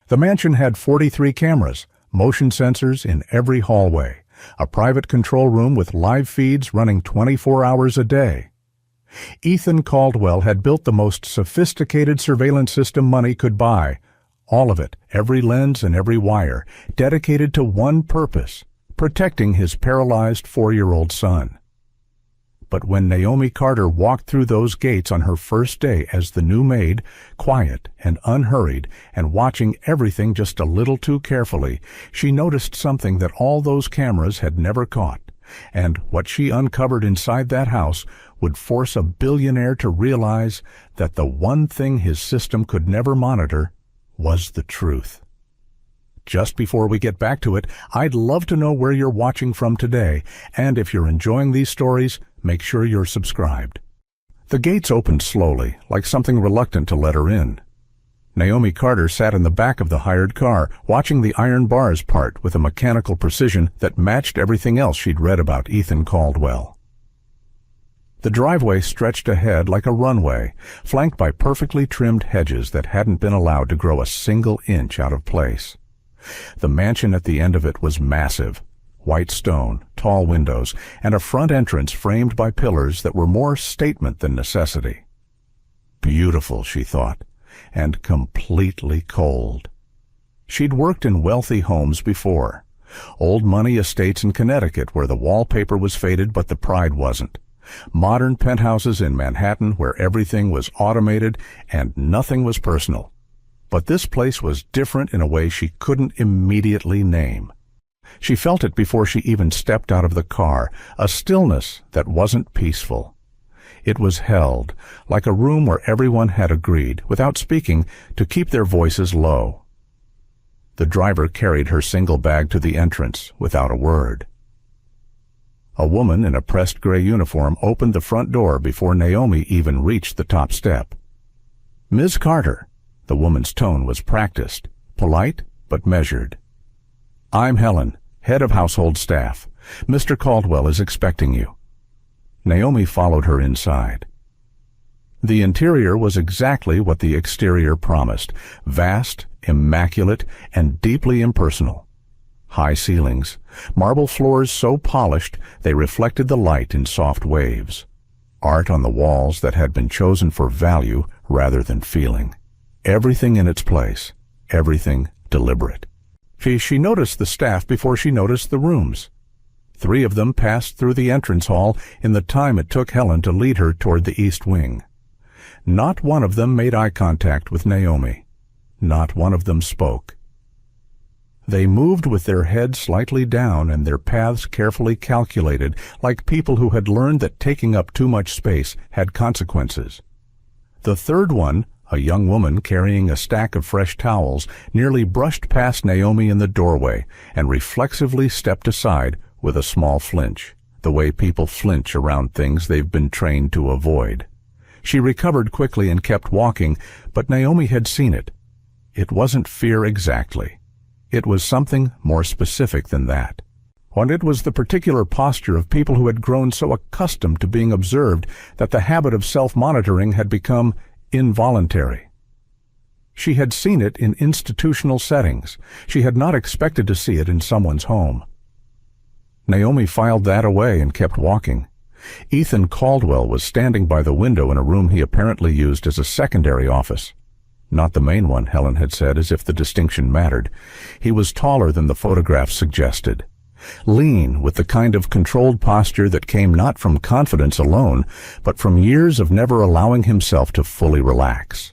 The mansion had 43 cameras, motion sensors in every hallway, a private control room with live feeds running 24 hours a day. Ethan Caldwell had built the most sophisticated surveillance system money could buy, all of it, every lens and every wire, dedicated to one purpose: protecting his paralyzed 4-year-old son. But when Naomi Carter walked through those gates on her first day as the new maid, quiet and unhurried and watching everything just a little too carefully, she noticed something that all those cameras had never caught. And what she uncovered inside that house would force a billionaire to realize that the one thing his system could never monitor was the truth. Just before we get back to it, I'd love to know where you're watching from today, and if you're enjoying these stories, make sure you're subscribed. The gates opened slowly, like something reluctant to let her in. Naomi Carter sat in the back of the hired car, watching the iron bars part with a mechanical precision that matched everything else she'd read about Ethan Caldwell. The driveway stretched ahead like a runway, flanked by perfectly trimmed hedges that hadn't been allowed to grow a single inch out of place. The mansion at the end of it was massive: white stone, tall windows, and a front entrance framed by pillars that were more statement than necessity. Beautiful, she thought, and completely cold. She'd worked in wealthy homes before. Old money estates in Connecticut where the wallpaper was faded but the pride wasn't. Modern penthouses in Manhattan where everything was automated and nothing was personal. But this place was different in a way she couldn't immediately name. She felt it before she even stepped out of the car, a stillness that wasn't peaceful. It was held, like a room where everyone had agreed, without speaking, to keep their voices low. The driver carried her single bag to the entrance, without a word. A woman in a pressed gray uniform opened the front door before Naomi even reached the top step. "Ms. Carter." The woman's tone was practiced, polite but measured. "I'm Helen, head of household staff. Mr. Caldwell is expecting you." Naomi followed her inside. The interior was exactly what the exterior promised: vast, immaculate, and deeply impersonal. High ceilings, marble floors so polished they reflected the light in soft waves. Art on the walls that had been chosen for value rather than feeling. Everything in its place, everything deliberate. She noticed the staff before she noticed the rooms. 3 of them passed through the entrance hall in the time it took Helen to lead her toward the east wing. Not one of them made eye contact with Naomi. Not one of them spoke. They moved with their heads slightly down and their paths carefully calculated, like people who had learned that taking up too much space had consequences. The third one, a young woman carrying a stack of fresh towels, nearly brushed past Naomi in the doorway and reflexively stepped aside with a small flinch, the way people flinch around things they've been trained to avoid. She recovered quickly and kept walking, but Naomi had seen it. It wasn't fear exactly. It was something more specific than that. And it was the particular posture of people who had grown so accustomed to being observed that the habit of self-monitoring had become involuntary. She had seen it in institutional settings. She had not expected to see it in someone's home. Naomi filed that away and kept walking. Ethan Caldwell was standing by the window in a room he apparently used as a secondary office. Not the main one, Helen had said, as if the distinction mattered. He was taller than the photograph suggested. Lean, with the kind of controlled posture that came not from confidence alone, but from years of never allowing himself to fully relax.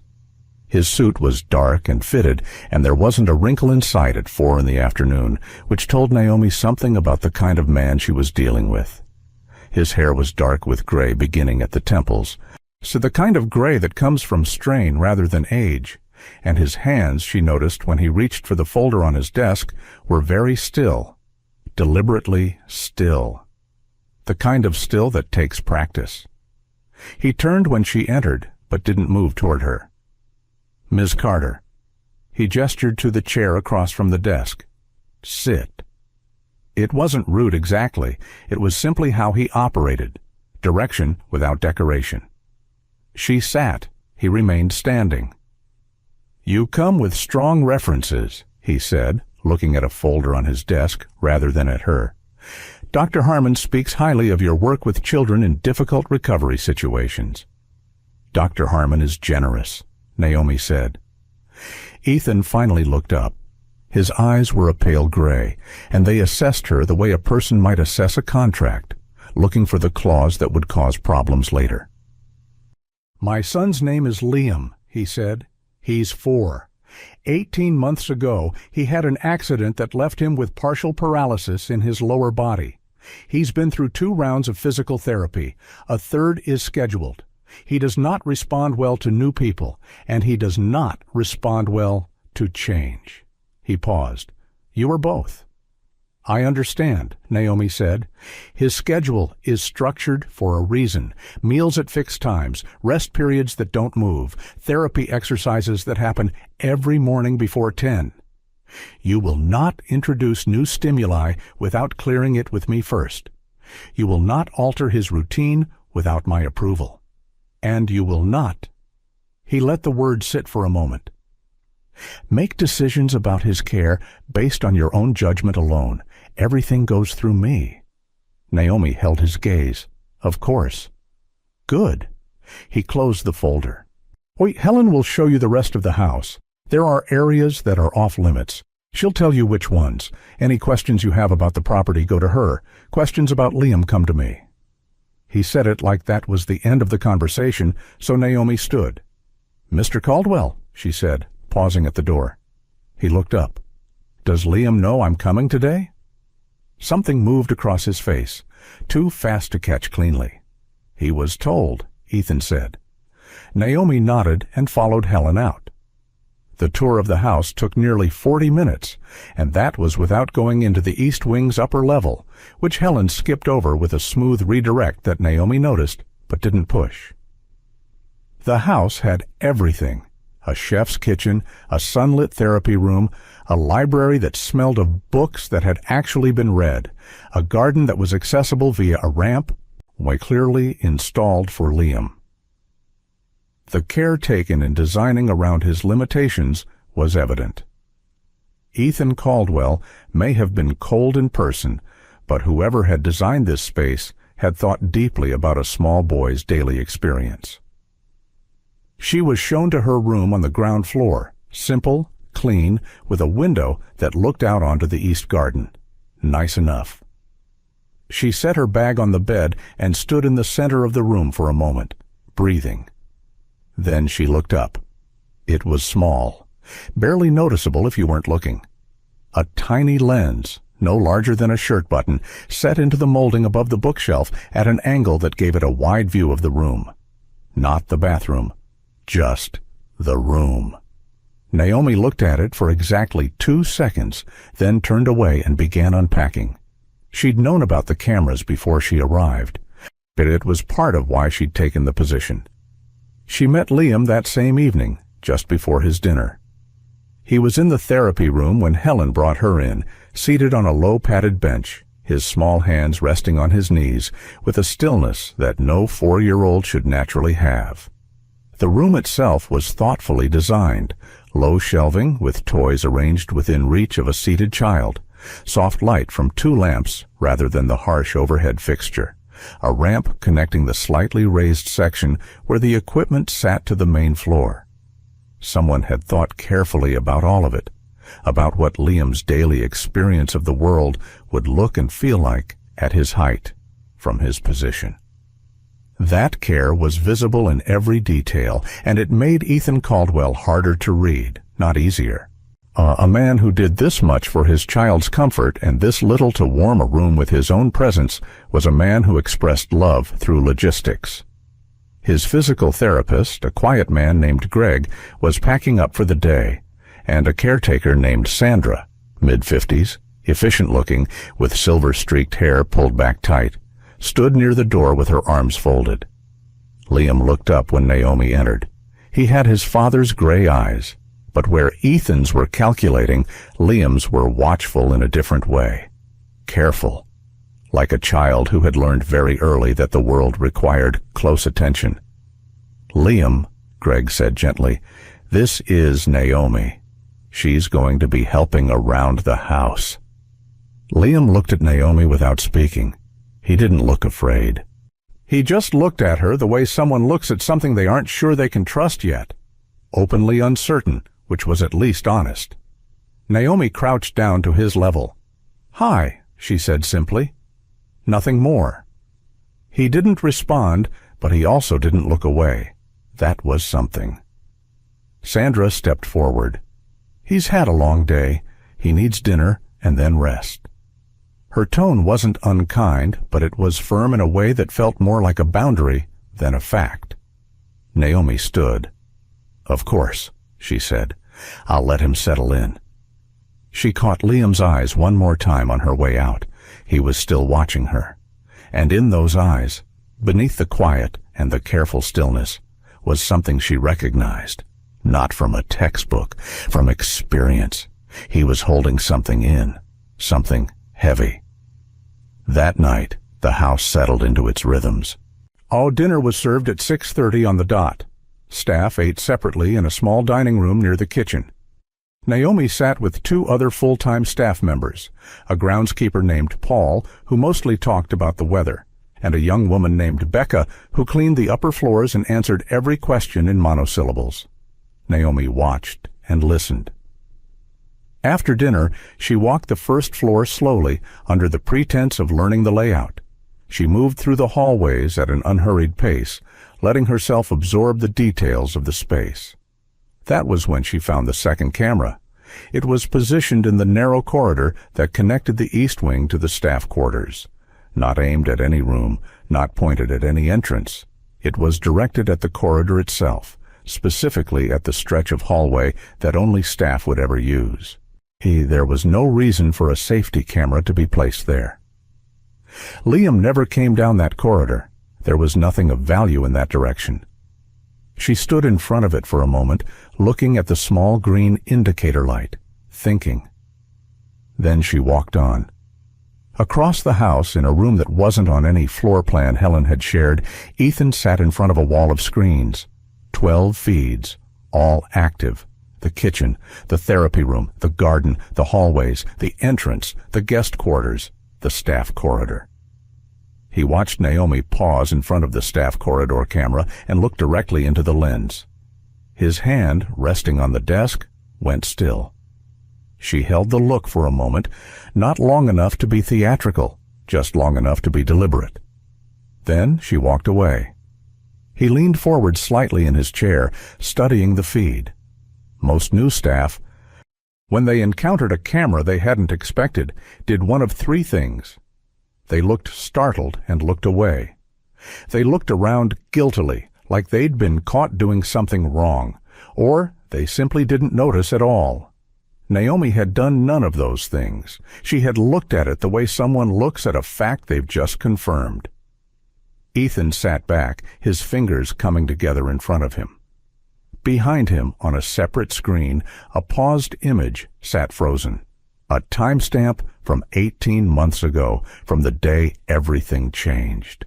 His suit was dark and fitted, and there wasn't a wrinkle in sight at 4 in the afternoon, which told Naomi something about the kind of man she was dealing with. His hair was dark with gray beginning at the temples, so the kind of gray that comes from strain rather than age, and his hands, she noticed when he reached for the folder on his desk, were very still. Deliberately still. The kind of still that takes practice. He turned when she entered, but didn't move toward her. "Ms. Carter." He gestured to the chair across from the desk. "Sit." It wasn't rude exactly. It was simply how he operated. Direction without decoration. She sat. He remained standing. "You come with strong references," he said, looking at a folder on his desk rather than at her. "Dr. Harmon speaks highly of your work with children in difficult recovery situations." "Dr. Harmon is generous," Naomi said. Ethan finally looked up. His eyes were a pale gray, and they assessed her the way a person might assess a contract, looking for the clause that would cause problems later. "My son's name is Liam," he said. "He's 4. 18 months ago, he had an accident that left him with partial paralysis in his lower body. He's been through 2 rounds of physical therapy. A 3rd is scheduled. He does not respond well to new people, and he does not respond well to change." He paused. "You are both." "I understand," Naomi said. "His schedule is structured for a reason. Meals at fixed times, rest periods that don't move, therapy exercises that happen every morning before 10. You will not introduce new stimuli without clearing it with me first. You will not alter his routine without my approval. And you will not—" He let the word sit for a moment. "Make decisions about his care based on your own judgment alone. Everything goes through me." Naomi held his gaze. "Of course." "Good." He closed the folder. "Wait, Helen will show you the rest of the house. There are areas that are off limits. She'll tell you which ones. Any questions you have about the property go to her. Questions about Liam come to me." He said it like that was the end of the conversation, so Naomi stood. "Mr. Caldwell," she said, pausing at the door. He looked up. "Does Liam know I'm coming today?" Something moved across his face, too fast to catch cleanly. "He was told," Ethan said. Naomi nodded and followed Helen out. The tour of the house took nearly 40 minutes, and that was without going into the East Wing's upper level, which Helen skipped over with a smooth redirect that Naomi noticed but didn't push. The house had everything: a chef's kitchen, a sunlit therapy room, a library that smelled of books that had actually been read, a garden that was accessible via a ramp, clearly installed for Liam. The care taken in designing around his limitations was evident. Ethan Caldwell may have been cold in person, but whoever had designed this space had thought deeply about a small boy's daily experience. She was shown to her room on the ground floor, simple, clean, with a window that looked out onto the east garden. Nice enough. She set her bag on the bed and stood in the center of the room for a moment, breathing. Then she looked up. It was small, barely noticeable if you weren't looking. A tiny lens, no larger than a shirt button, set into the molding above the bookshelf at an angle that gave it a wide view of the room. Not the bathroom, just the room. Naomi looked at it for exactly 2 seconds, then turned away and began unpacking. She'd known about the cameras before she arrived, but it was part of why she'd taken the position. She met Liam that same evening, just before his dinner. He was in the therapy room when Helen brought her in, seated on a low padded bench, his small hands resting on his knees, with a stillness that no 4-year-old should naturally have. The room itself was thoughtfully designed, low shelving with toys arranged within reach of a seated child, soft light from 2 lamps rather than the harsh overhead fixture, a ramp connecting the slightly raised section where the equipment sat to the main floor. Someone had thought carefully about all of it, about what Liam's daily experience of the world would look and feel like at his height, from his position. That care was visible in every detail, and it made Ethan Caldwell harder to read, not easier. A man who did this much for his child's comfort and this little to warm a room with his own presence was a man who expressed love through logistics. His physical therapist, a quiet man named Greg, was packing up for the day, and a caretaker named Sandra, mid-50s, efficient-looking, with silver-streaked hair pulled back tight, stood near the door with her arms folded. Liam looked up when Naomi entered. He had his father's gray eyes, but where Ethan's were calculating, Liam's were watchful in a different way. Careful, like a child who had learned very early that the world required close attention. "Liam," Greg said gently, This is Naomi. She's going to be helping around the house. Liam looked at Naomi without speaking. He didn't look afraid. He just looked at her the way someone looks at something they aren't sure they can trust yet. Openly uncertain, which was at least honest. Naomi crouched down to his level. "Hi," she said simply. Nothing more. He didn't respond, but he also didn't look away. That was something. Sandra stepped forward. He's had a long day. He needs dinner and then rest. Her tone wasn't unkind, but it was firm in a way that felt more like a boundary than a fact. Naomi stood. "Of course," she said. "I'll let him settle in." She caught Liam's eyes one more time on her way out. He was still watching her. And in those eyes, beneath the quiet and the careful stillness, was something she recognized. Not from a textbook, from experience. He was holding something in, something heavy. That night, the house settled into its rhythms. Dinner was served at 6:30 on the dot. Staff ate separately in a small dining room near the kitchen. Naomi sat with 2 other full-time staff members, a groundskeeper named Paul, who mostly talked about the weather, and a young woman named Becca, who cleaned the upper floors and answered every question in monosyllables. Naomi watched and listened. After dinner, she walked the first floor slowly under the pretense of learning the layout. She moved through the hallways at an unhurried pace, letting herself absorb the details of the space. That was when she found the second camera. It was positioned in the narrow corridor that connected the east wing to the staff quarters. Not aimed at any room, not pointed at any entrance. It was directed at the corridor itself, specifically at the stretch of hallway that only staff would ever use. There was no reason for a safety camera to be placed there. Liam never came down that corridor. There was nothing of value in that direction. She stood in front of it for a moment, looking at the small green indicator light, thinking. Then she walked on. Across the house, in a room that wasn't on any floor plan Helen had shared, Ethan sat in front of a wall of screens. 12 feeds, all active. The kitchen, the therapy room, the garden, the hallways, the entrance, the guest quarters, the staff corridor. He watched Naomi pause in front of the staff corridor camera and look directly into the lens. His hand, resting on the desk, went still. She held the look for a moment, not long enough to be theatrical, just long enough to be deliberate. Then she walked away. He leaned forward slightly in his chair, studying the feed. Most new staff, when they encountered a camera they hadn't expected, did one of 3 things. They looked startled and looked away. They looked around guiltily, like they'd been caught doing something wrong, or they simply didn't notice at all. Naomi had done none of those things. She had looked at it the way someone looks at a fact they've just confirmed. Ethan sat back, his fingers coming together in front of him. Behind him, on a separate screen, a paused image sat frozen. A timestamp from 18 months ago, from the day everything changed.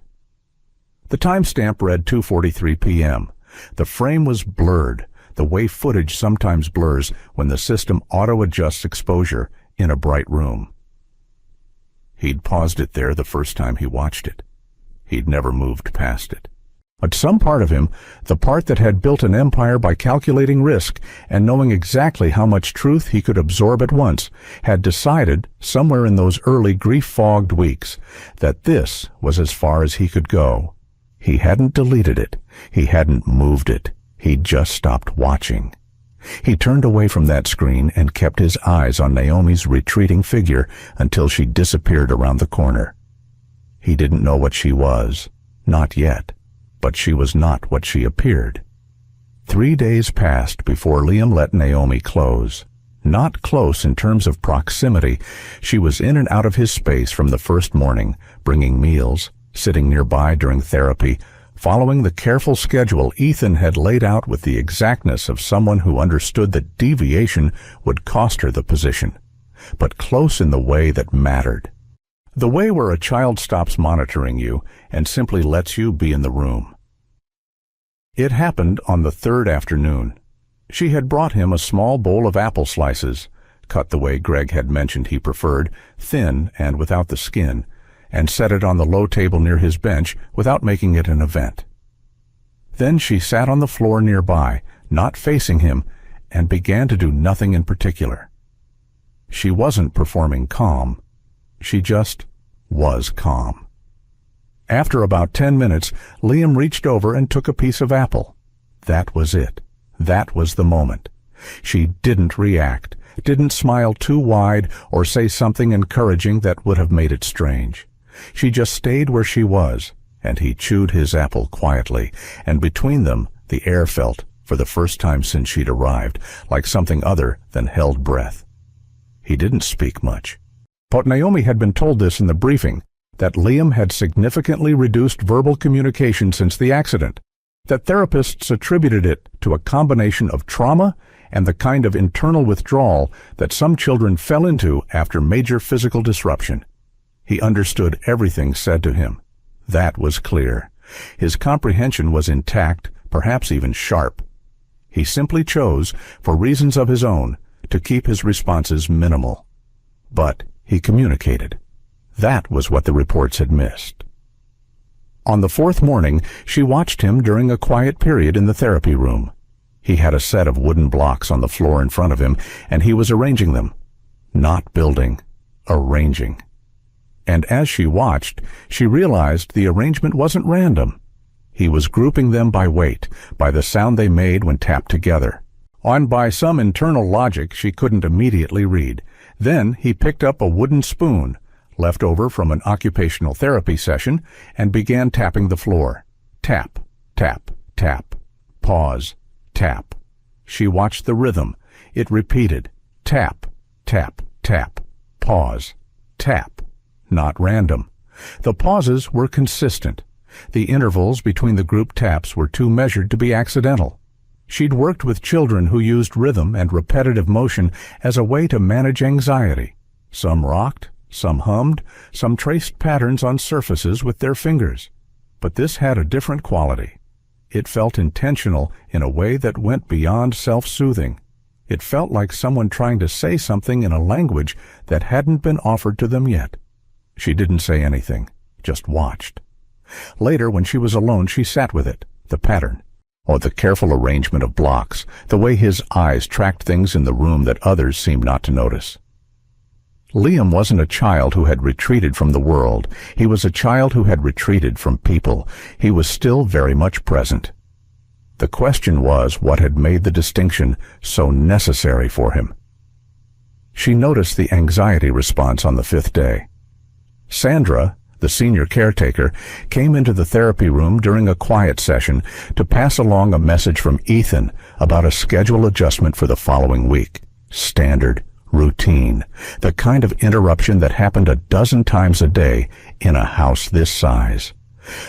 The timestamp read 2:43 p.m. The frame was blurred, the way footage sometimes blurs when the system auto-adjusts exposure in a bright room. He'd paused it there the first time he watched it. He'd never moved past it. But some part of him, the part that had built an empire by calculating risk and knowing exactly how much truth he could absorb at once, had decided, somewhere in those early grief-fogged weeks, that this was as far as he could go. He hadn't deleted it. He hadn't moved it. He'd just stopped watching. He turned away from that screen and kept his eyes on Naomi's retreating figure until she disappeared around the corner. He didn't know what she was. Not yet. But she was not what she appeared. 3 days passed before Liam let Naomi close. Not close in terms of proximity. She was in and out of his space from the first morning, bringing meals, sitting nearby during therapy, following the careful schedule Ethan had laid out with the exactness of someone who understood that deviation would cost her the position, but close in the way that mattered. The way where a child stops monitoring you and simply lets you be in the room. It happened on the 3rd afternoon. She had brought him a small bowl of apple slices, cut the way Greg had mentioned he preferred, thin and without the skin, and set it on the low table near his bench without making it an event. Then she sat on the floor nearby, not facing him, and began to do nothing in particular. She wasn't performing calm. She just was calm. After about 10 minutes, Liam reached over and took a piece of apple. That was it. That was the moment. She didn't react, didn't smile too wide or say something encouraging that would have made it strange. She just stayed where she was, and he chewed his apple quietly, and between them the air felt, for the first time since she'd arrived, like something other than held breath. He didn't speak much. But Naomi had been told this in the briefing, that Liam had significantly reduced verbal communication since the accident, that therapists attributed it to a combination of trauma and the kind of internal withdrawal that some children fell into after major physical disruption. He understood everything said to him. That was clear. His comprehension was intact, perhaps even sharp. He simply chose, for reasons of his own, to keep his responses minimal. But he communicated. That was what the reports had missed. On the fourth morning, she watched him during a quiet period in the therapy room. He had a set of wooden blocks on the floor in front of him, and he was arranging them. Not building, arranging. And as she watched, she realized the arrangement wasn't random. He was grouping them by weight, by the sound they made when tapped together, and by some internal logic she couldn't immediately read. Then he picked up a wooden spoon, left over from an occupational therapy session, and began tapping the floor. Tap, tap, tap. Pause, tap. She watched the rhythm. It repeated. Tap, tap, tap. Pause, tap. Not random. The pauses were consistent. The intervals between the group taps were too measured to be accidental. She'd worked with children who used rhythm and repetitive motion as a way to manage anxiety. Some rocked, some hummed, some traced patterns on surfaces with their fingers. But this had a different quality. It felt intentional in a way that went beyond self-soothing. It felt like someone trying to say something in a language that hadn't been offered to them yet. She didn't say anything, just watched. Later, when she was alone, she sat with it, the pattern, or the careful arrangement of blocks, the way his eyes tracked things in the room that others seemed not to notice. Liam wasn't a child who had retreated from the world. He was a child who had retreated from people. He was still very much present. The question was what had made the distinction so necessary for him. She noticed the anxiety response on the fifth day. Sandra, the senior caretaker, came into the therapy room during a quiet session to pass along a message from Ethan about a schedule adjustment for the following week. Standard, routine, the kind of interruption that happened a dozen times a day in a house this size.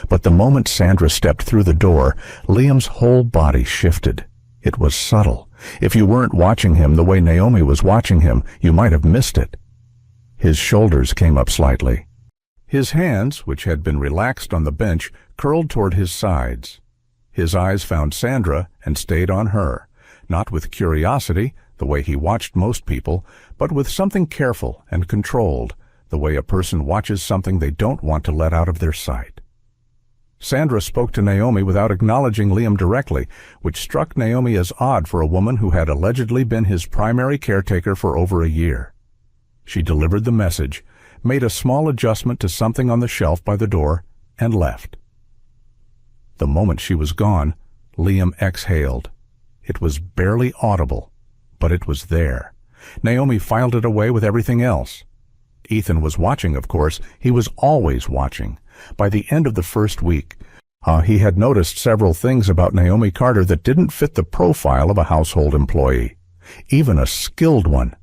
But the moment Sandra stepped through the door, Liam's whole body shifted. It was subtle. If you weren't watching him the way Naomi was watching him, you might have missed it. His shoulders came up slightly. His hands, which had been relaxed on the bench, curled toward his sides. His eyes found Sandra and stayed on her, not with curiosity, the way he watched most people, but with something careful and controlled, the way a person watches something they don't want to let out of their sight. Sandra spoke to Naomi without acknowledging Liam directly, which struck Naomi as odd for a woman who had allegedly been his primary caretaker for over a year. She delivered the message, made a small adjustment to something on the shelf by the door, and left. The moment she was gone, Liam exhaled. It was barely audible, but it was there. Naomi filed it away with everything else. Ethan was watching, of course. He was always watching. By the end of the first week, he had noticed several things about Naomi Carter that didn't fit the profile of a household employee, even a skilled one.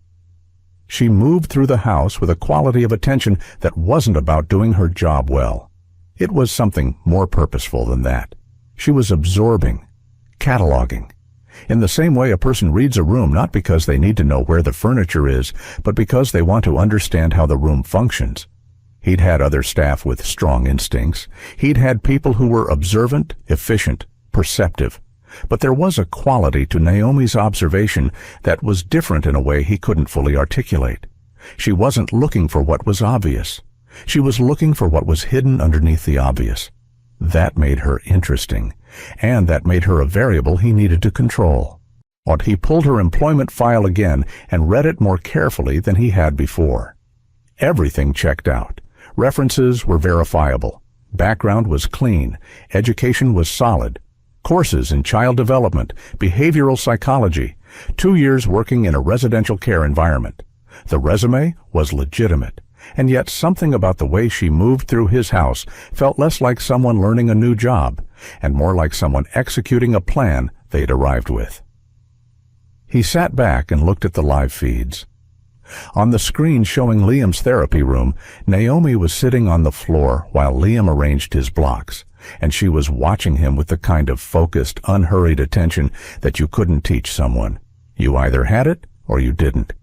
She moved through the house with a quality of attention that wasn't about doing her job well. It was something more purposeful than that. She was absorbing, cataloging. In the same way a person reads a room not because they need to know where the furniture is, but because they want to understand how the room functions. He'd had other staff with strong instincts. He'd had people who were observant, efficient, perceptive. But there was a quality to Naomi's observation that was different in a way he couldn't fully articulate. She wasn't looking for what was obvious. She was looking for what was hidden underneath the obvious. That made her interesting, and that made her a variable he needed to control. He pulled her employment file again and read it more carefully than he had before. Everything checked out. References were verifiable. Background was clean. Education was solid. Courses in child development, behavioral psychology, 2 years working in a residential care environment. The resume was legitimate, and yet something about the way she moved through his house felt less like someone learning a new job and more like someone executing a plan they'd arrived with. He sat back and looked at the live feeds. On the screen showing Liam's therapy room, Naomi was sitting on the floor while Liam arranged his blocks, and she was watching him with the kind of focused, unhurried attention that you couldn't teach someone. You either had it or you didn't.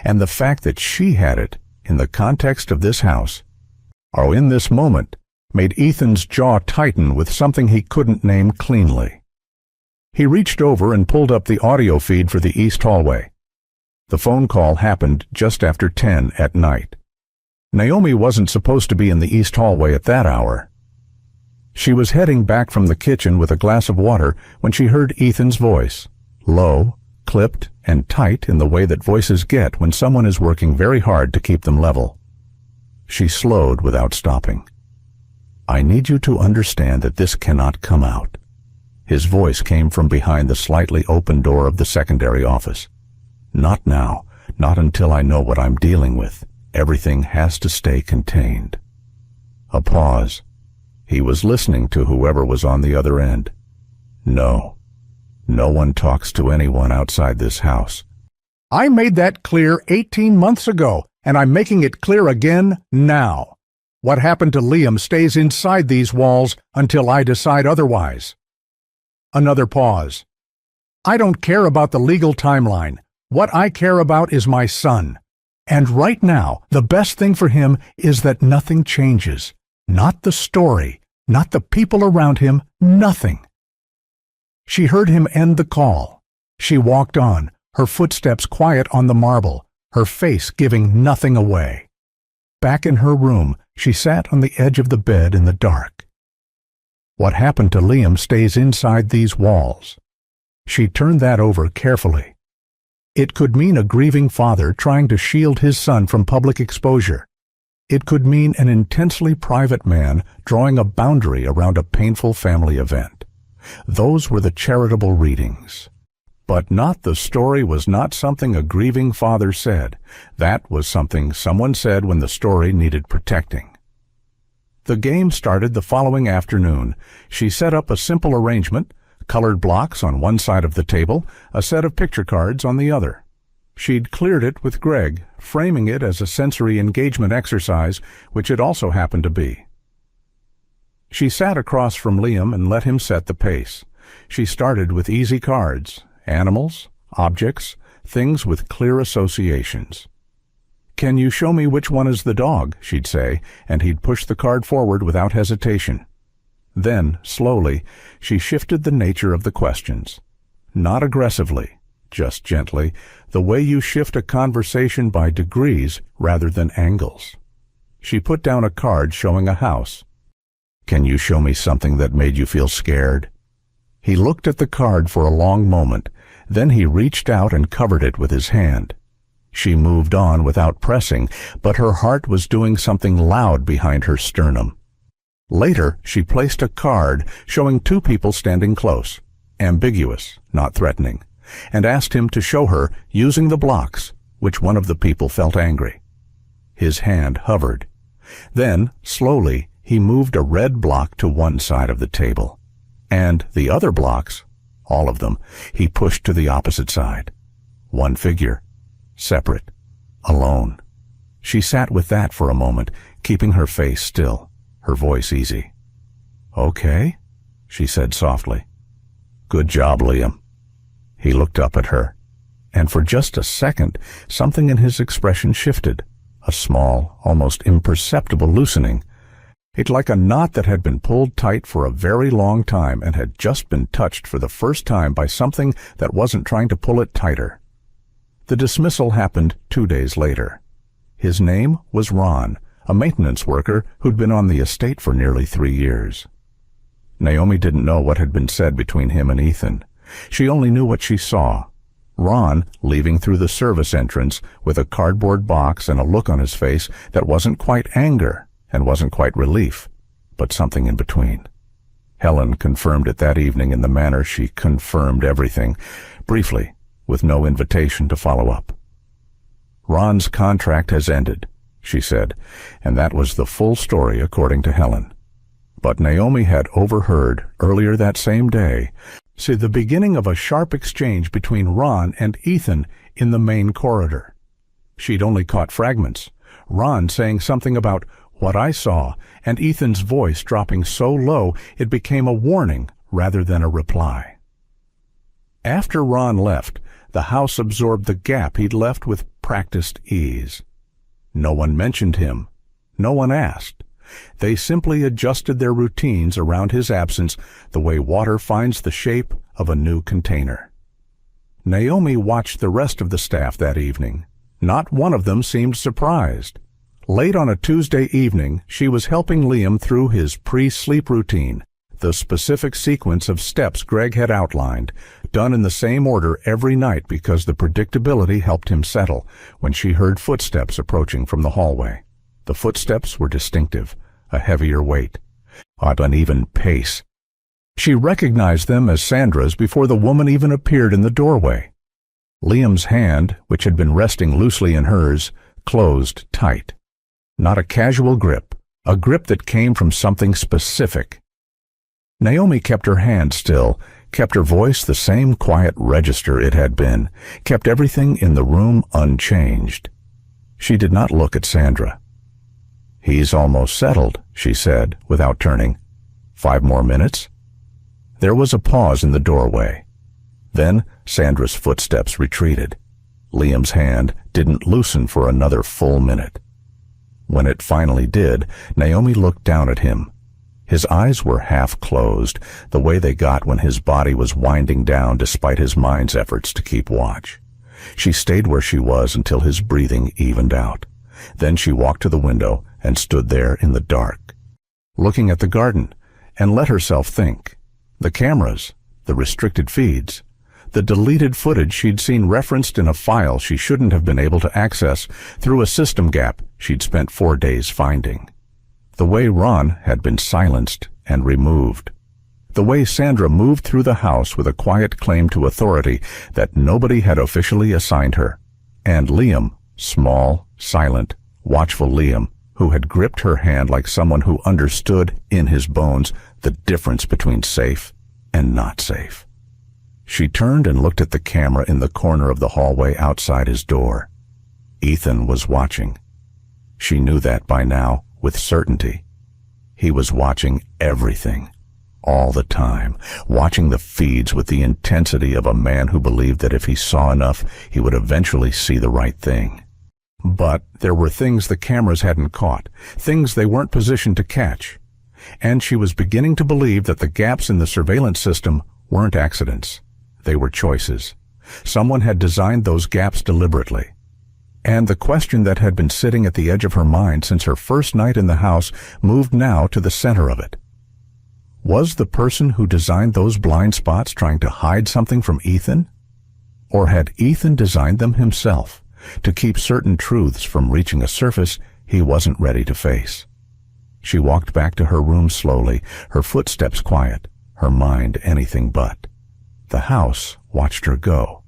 And the fact that she had it, in the context of this house, or in this moment, made Ethan's jaw tighten with something he couldn't name cleanly. He reached over and pulled up the audio feed for the east hallway. The phone call happened just after 10 at night. Naomi wasn't supposed to be in the east hallway at that hour. She was heading back from the kitchen with a glass of water when she heard Ethan's voice, low, clipped, and tight in the way that voices get when someone is working very hard to keep them level. She slowed without stopping. "I need you to understand that this cannot come out." His voice came from behind the slightly open door of the secondary office. "Not now, not until I know what I'm dealing with. Everything has to stay contained." A pause. He was listening to whoever was on the other end. "No. No one talks to anyone outside this house." "I made that clear 18 months ago, and I'm making it clear again now. What happened to Liam stays inside these walls until I decide otherwise." Another pause. "I don't care about the legal timeline. What I care about is my son. And right now, the best thing for him is that nothing changes. Not the story, not the people around him, nothing." She heard him end the call. She walked on, her footsteps quiet on the marble, her face giving nothing away. Back in her room, she sat on the edge of the bed in the dark. What happened to Liam stays inside these walls. She turned that over carefully. It could mean a grieving father trying to shield his son from public exposure. It could mean an intensely private man drawing a boundary around a painful family event. Those were the charitable readings. But not the story was not something a grieving father said. That was something someone said when the story needed protecting. The game started the following afternoon. She set up a simple arrangement, colored blocks on one side of the table, a set of picture cards on the other. She'd cleared it with Greg, framing it as a sensory engagement exercise, which it also happened to be. She sat across from Liam and let him set the pace. She started with easy cards, animals, objects, things with clear associations. "Can you show me which one is the dog?" she'd say, and he'd push the card forward without hesitation. Then, slowly, she shifted the nature of the questions. Not aggressively, just gently, the way you shift a conversation by degrees rather than angles. She put down a card showing a house. "Can you show me something that made you feel scared?" He looked at the card for a long moment, then he reached out and covered it with his hand. She moved on without pressing, but her heart was doing something loud behind her sternum. Later, she placed a card showing two people standing close, ambiguous, not threatening, and asked him to show her, using the blocks, which one of the people felt angry. His hand hovered. Then, slowly, he moved a red block to one side of the table, and the other blocks, all of them, he pushed to the opposite side. One figure, separate, alone. She sat with that for a moment, keeping her face still, her voice easy. "Okay," she said softly. "Good job, Liam." He looked up at her, and for just a second, something in his expression shifted, a small, almost imperceptible loosening. It's like a knot that had been pulled tight for a very long time and had just been touched for the first time by something that wasn't trying to pull it tighter. The dismissal happened 2 days later. His name was Ron, a maintenance worker who'd been on the estate for nearly 3 years. Naomi didn't know what had been said between him and Ethan. She only knew what she saw. Ron leaving through the service entrance with a cardboard box and a look on his face that wasn't quite anger and wasn't quite relief, but something in between. Helen confirmed it that evening in the manner she confirmed everything, briefly, with no invitation to follow up. "Ron's contract has ended," she said, and that was the full story according to Helen. But Naomi had overheard, earlier that same day, the beginning of a sharp exchange between Ron and Ethan in the main corridor. She'd only caught fragments, Ron saying something about "what I saw," and Ethan's voice dropping so low it became a warning rather than a reply. After Ron left, the house absorbed the gap he'd left with practiced ease. No one mentioned him. No one asked. They simply adjusted their routines around his absence the way water finds the shape of a new container. Naomi watched the rest of the staff that evening. Not one of them seemed surprised. Late on a Tuesday evening, she was helping Liam through his pre-sleep routine, the specific sequence of steps Greg had outlined, done in the same order every night because the predictability helped him settle, when she heard footsteps approaching from the hallway. The footsteps were distinctive, a heavier weight, an uneven pace. She recognized them as Sandra's before the woman even appeared in the doorway. Liam's hand, which had been resting loosely in hers, closed tight. Not a casual grip, a grip that came from something specific. Naomi kept her hand still, kept her voice the same quiet register it had been, kept everything in the room unchanged. She did not look at Sandra. "He's almost settled," she said, without turning. "5 more minutes?" There was a pause in the doorway. Then Sandra's footsteps retreated. Liam's hand didn't loosen for another full minute. When it finally did, Naomi looked down at him. His eyes were half closed, the way they got when his body was winding down despite his mind's efforts to keep watch. She stayed where she was until his breathing evened out. Then she walked to the window and stood there in the dark, looking at the garden, and let herself think. The cameras, the restricted feeds, the deleted footage she'd seen referenced in a file she shouldn't have been able to access through a system gap she'd spent 4 days finding. The way Ron had been silenced and removed. The way Sandra moved through the house with a quiet claim to authority that nobody had officially assigned her. And Liam, small, silent, watchful Liam, who had gripped her hand like someone who understood in his bones the difference between safe and not safe. She turned and looked at the camera in the corner of the hallway outside his door. Ethan was watching. She knew that by now, with certainty. He was watching everything, all the time, watching the feeds with the intensity of a man who believed that if he saw enough, he would eventually see the right thing. But there were things the cameras hadn't caught, things they weren't positioned to catch. And she was beginning to believe that the gaps in the surveillance system weren't accidents. They were choices. Someone had designed those gaps deliberately. And the question that had been sitting at the edge of her mind since her first night in the house moved now to the center of it. Was the person who designed those blind spots trying to hide something from Ethan? Or had Ethan designed them himself to keep certain truths from reaching a surface he wasn't ready to face? She walked back to her room slowly, her footsteps quiet, her mind anything but. The house watched her go.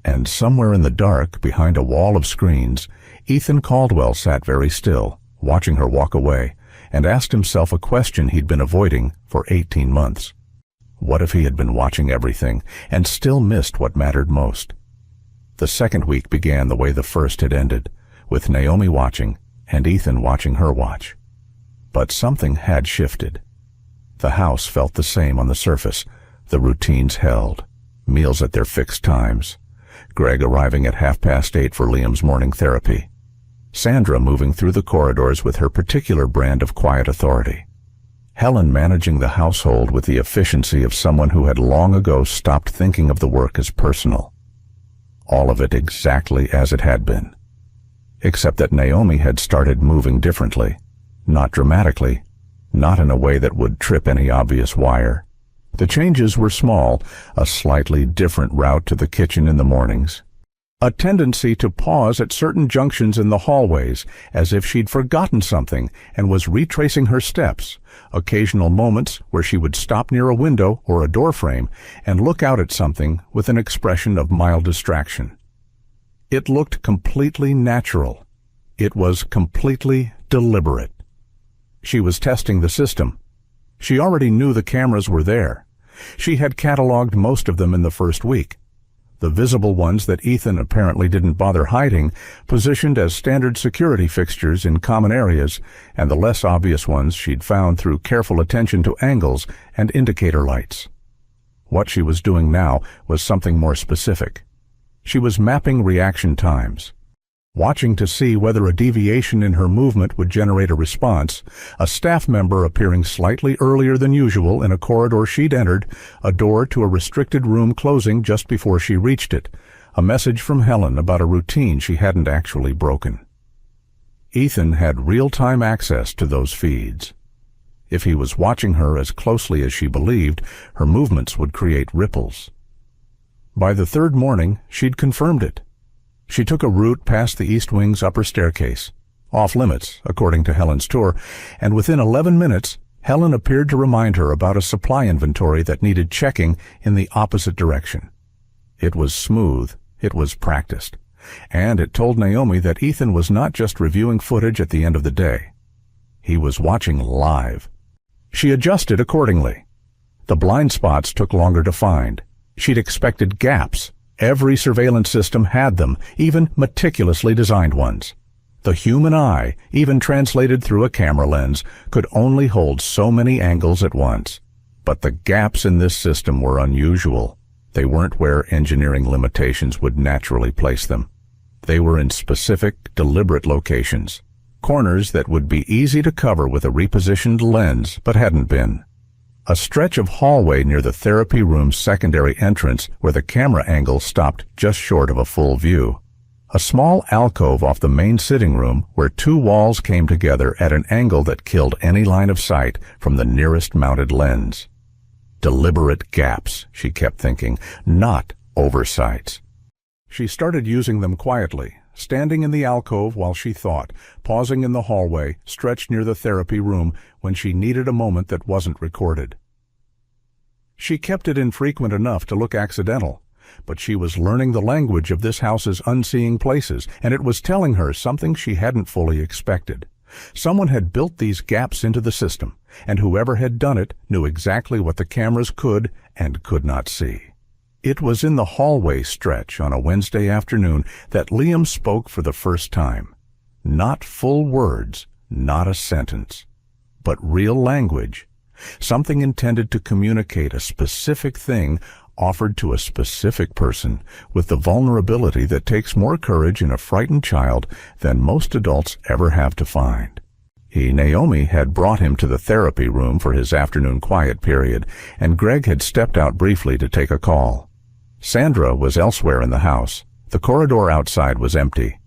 And somewhere in the dark, behind a wall of screens, Ethan Caldwell sat very still, watching her walk away, and asked himself a question he'd been avoiding for 18 months. What if he had been watching everything and still missed what mattered most? The second week began the way the first had ended, with Naomi watching and Ethan watching her watch. But something had shifted. The house felt the same on the surface. The routines held. Meals at their fixed times. Greg arriving at 8:30 for Liam's morning therapy. Sandra moving through the corridors with her particular brand of quiet authority. Helen managing the household with the efficiency of someone who had long ago stopped thinking of the work as personal. All of it exactly as it had been. Except that Naomi had started moving differently. Not dramatically, not in a way that would trip any obvious wire. The changes were small, a slightly different route to the kitchen in the mornings. A tendency to pause at certain junctions in the hallways, as if she'd forgotten something and was retracing her steps. Occasional moments where she would stop near a window or a doorframe and look out at something with an expression of mild distraction. It looked completely natural. It was completely deliberate. She was testing the system. She already knew the cameras were there. She had cataloged most of them in the first week. The visible ones that Ethan apparently didn't bother hiding, positioned as standard security fixtures in common areas, and the less obvious ones she'd found through careful attention to angles and indicator lights. What she was doing now was something more specific. She was mapping reaction times. Watching to see whether a deviation in her movement would generate a response, a staff member appearing slightly earlier than usual in a corridor she'd entered, a door to a restricted room closing just before she reached it, a message from Helen about a routine she hadn't actually broken. Ethan had real-time access to those feeds. If he was watching her as closely as she believed, her movements would create ripples. By the third morning, she'd confirmed it. She took a route past the East Wing's upper staircase, off limits, according to Helen's tour, and within 11 minutes, Helen appeared to remind her about a supply inventory that needed checking in the opposite direction. It was smooth, it was practiced, and it told Naomi that Ethan was not just reviewing footage at the end of the day. He was watching live. She adjusted accordingly. The blind spots took longer to find. She'd expected gaps. Every surveillance system had them, even meticulously designed ones. The human eye, even translated through a camera lens, could only hold so many angles at once. But the gaps in this system were unusual. They weren't where engineering limitations would naturally place them. They were in specific, deliberate locations. Corners that would be easy to cover with a repositioned lens, but hadn't been. A stretch of hallway near the therapy room's secondary entrance where the camera angle stopped just short of a full view. A small alcove off the main sitting room where two walls came together at an angle that killed any line of sight from the nearest mounted lens. Deliberate gaps, she kept thinking, not oversights. She started using them quietly, standing in the alcove while she thought, pausing in the hallway stretched near the therapy room when she needed a moment that wasn't recorded. She kept it infrequent enough to look accidental, but she was learning the language of this house's unseeing places, and it was telling her something she hadn't fully expected. Someone had built these gaps into the system, and whoever had done it knew exactly what the cameras could and could not see. It was in the hallway stretch on a Wednesday afternoon that Liam spoke for the first time. Not full words, not a sentence, but real language, something intended to communicate a specific thing offered to a specific person with the vulnerability that takes more courage in a frightened child than most adults ever have to find. Naomi had brought him to the therapy room for his afternoon quiet period, and Greg had stepped out briefly to take a call. Sandra was elsewhere in the house. The corridor outside was empty.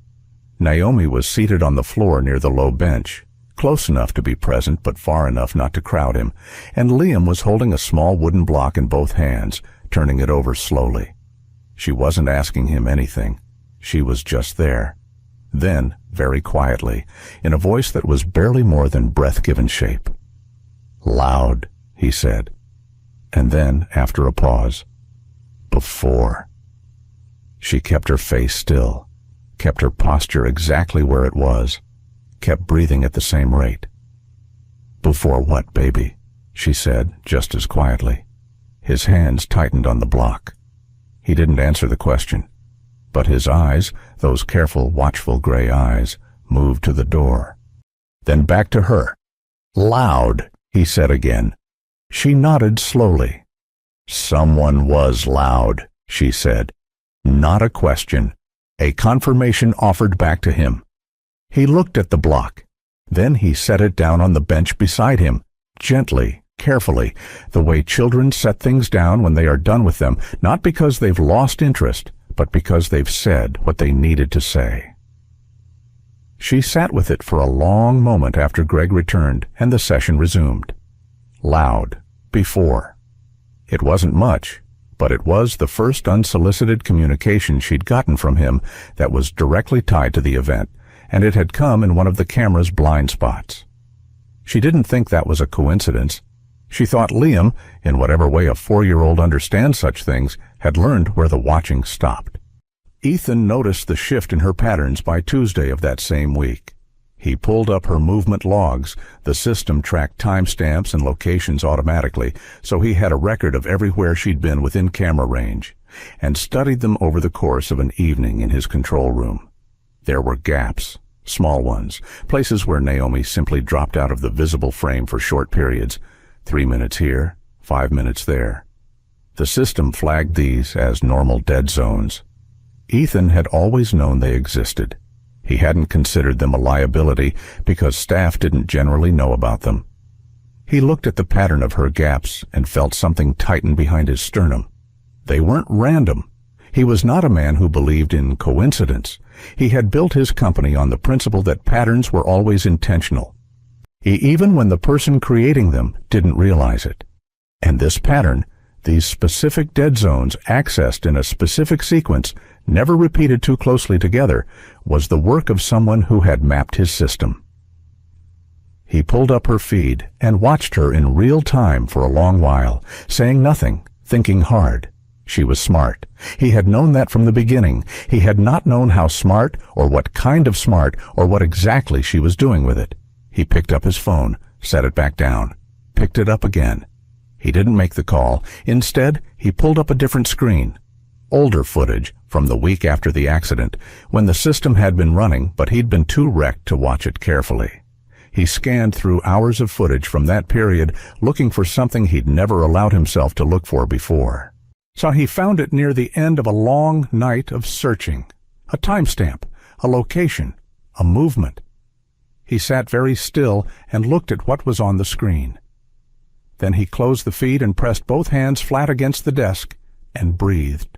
Naomi was seated on the floor near the low bench, close enough to be present but far enough not to crowd him, and Liam was holding a small wooden block in both hands, turning it over slowly. She wasn't asking him anything. She was just there. Then, very quietly, in a voice that was barely more than breath-given shape. "Loud," he said. And then, after a pause, "Before." She kept her face still, kept her posture exactly where it was, kept breathing at the same rate. "Before what, baby?" she said, just as quietly. His hands tightened on the block. He didn't answer the question, but his eyes, those careful, watchful gray eyes, moved to the door. Then back to her. "Loud," he said again. She nodded slowly. "Someone was loud," she said. Not a question, a confirmation offered back to him. He looked at the block. Then he set it down on the bench beside him, gently, carefully, the way children set things down when they are done with them, not because they've lost interest, but because they've said what they needed to say. She sat with it for a long moment after Greg returned and the session resumed. Loud, before. It wasn't much, but it was the first unsolicited communication she'd gotten from him that was directly tied to the event, and it had come in one of the camera's blind spots. She didn't think that was a coincidence. She thought Liam, in whatever way a 4-year-old understands such things, had learned where the watching stopped. Ethan noticed the shift in her patterns by Tuesday of that same week. He pulled up her movement logs. The system tracked timestamps and locations automatically, so he had a record of everywhere she'd been within camera range, and studied them over the course of an evening in his control room. There were gaps, small ones, places where Naomi simply dropped out of the visible frame for short periods, 3 minutes here, 5 minutes there. The system flagged these as normal dead zones. Ethan had always known they existed. He hadn't considered them a liability because staff didn't generally know about them. He looked at the pattern of her gaps and felt something tighten behind his sternum. They weren't random. He was not a man who believed in coincidence. He had built his company on the principle that patterns were always intentional, even when the person creating them didn't realize it. And this pattern, these specific dead zones accessed in a specific sequence, never repeated too closely together, was the work of someone who had mapped his system. He pulled up her feed and watched her in real time for a long while, saying nothing, thinking hard. She was smart. He had known that from the beginning. He had not known how smart, or what kind of smart, or what exactly she was doing with it. He picked up his phone, set it back down, picked it up again. He didn't make the call. Instead, he pulled up a different screen. Older footage from the week after the accident, when the system had been running, but he'd been too wrecked to watch it carefully. He scanned through hours of footage from that period, looking for something he'd never allowed himself to look for before. So he found it near the end of a long night of searching. A timestamp, a location, a movement. He sat very still and looked at what was on the screen. Then he closed the feed and pressed both hands flat against the desk and breathed.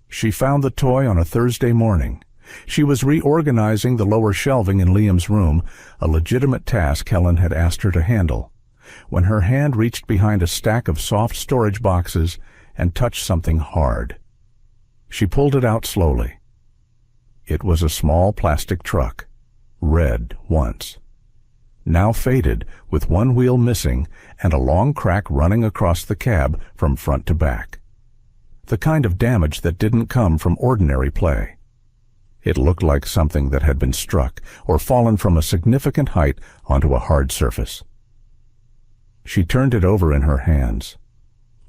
She found the toy on a Thursday morning. She was reorganizing the lower shelving in Liam's room, a legitimate task Helen had asked her to handle, when her hand reached behind a stack of soft storage boxes and touched something hard. She pulled it out slowly. It was a small plastic truck, red once, now faded, with one wheel missing and a long crack running across the cab from front to back. The kind of damage that didn't come from ordinary play. It looked like something that had been struck or fallen from a significant height onto a hard surface. She turned it over in her hands.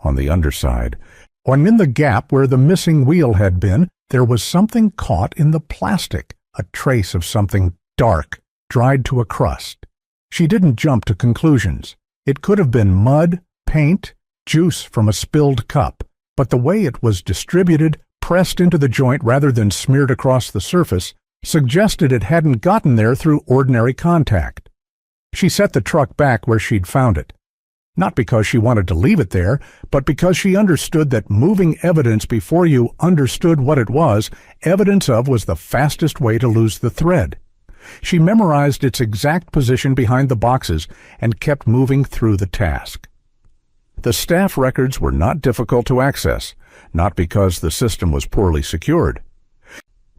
On the underside, and in the gap where the missing wheel had been, there was something caught in the plastic, a trace of something dark, dried to a crust. She didn't jump to conclusions. It could have been mud, paint, juice from a spilled cup, but the way it was distributed, pressed into the joint rather than smeared across the surface, suggested it hadn't gotten there through ordinary contact. She set the truck back where she'd found it. Not because she wanted to leave it there, but because she understood that moving evidence before you understood what it was, evidence of was the fastest way to lose the thread. She memorized its exact position behind the boxes and kept moving through the task. The staff records were not difficult to access, not because the system was poorly secured,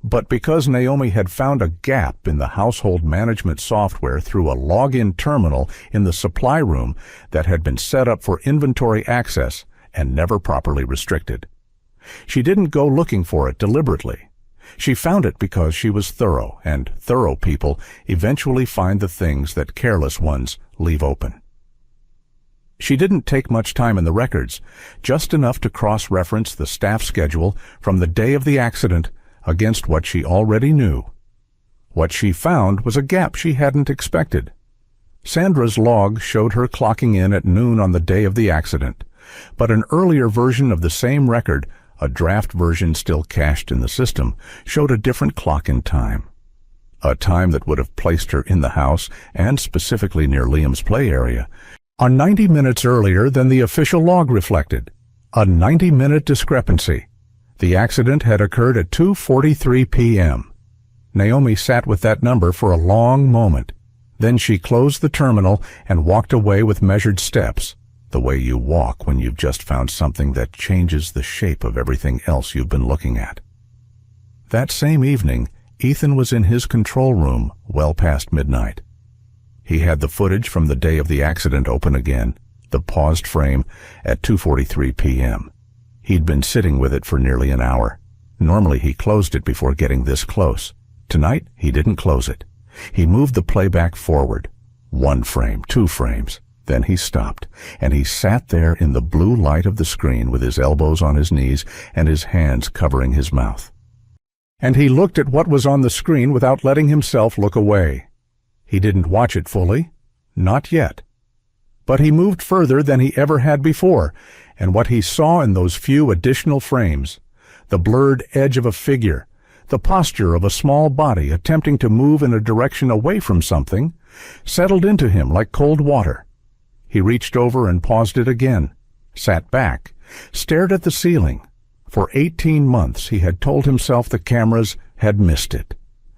but because Naomi had found a gap in the household management software through a login terminal in the supply room that had been set up for inventory access and never properly restricted. She didn't go looking for it deliberately. She found it because she was thorough, and thorough people eventually find the things that careless ones leave open. She didn't take much time in the records, just enough to cross-reference the staff schedule from the day of the accident against what she already knew. What she found was a gap she hadn't expected. Sandra's log showed her clocking in at noon on the day of the accident, but an earlier version of the same record, a draft version still cached in the system, showed a different clock in time. a time that would have placed her in the house, and specifically near Liam's play area, on 90 minutes earlier than the official log reflected. A 90-minute discrepancy. The accident had occurred at 2:43 p.m. Naomi sat with that number for a long moment. Then she closed the terminal and walked away with measured steps, the way you walk when you've just found something that changes the shape of everything else you've been looking at. That same evening, Ethan was in his control room well past midnight. He had the footage from the day of the accident open again, the paused frame, at 2:43 p.m. He'd been sitting with it for nearly an hour. Normally he closed it before getting this close. Tonight, he didn't close it. He moved the playback forward. 1 frame, 2 frames. Then he stopped, and he sat there in the blue light of the screen with his elbows on his knees and his hands covering his mouth. And he looked at what was on the screen without letting himself look away. He didn't watch it fully. Not yet. But he moved further than he ever had before, and what he saw in those few additional frames, the blurred edge of a figure, the posture of a small body attempting to move in a direction away from something, settled into him like cold water. He reached over and paused it again, sat back, stared at the ceiling. For 18 months he had told himself the cameras had missed it,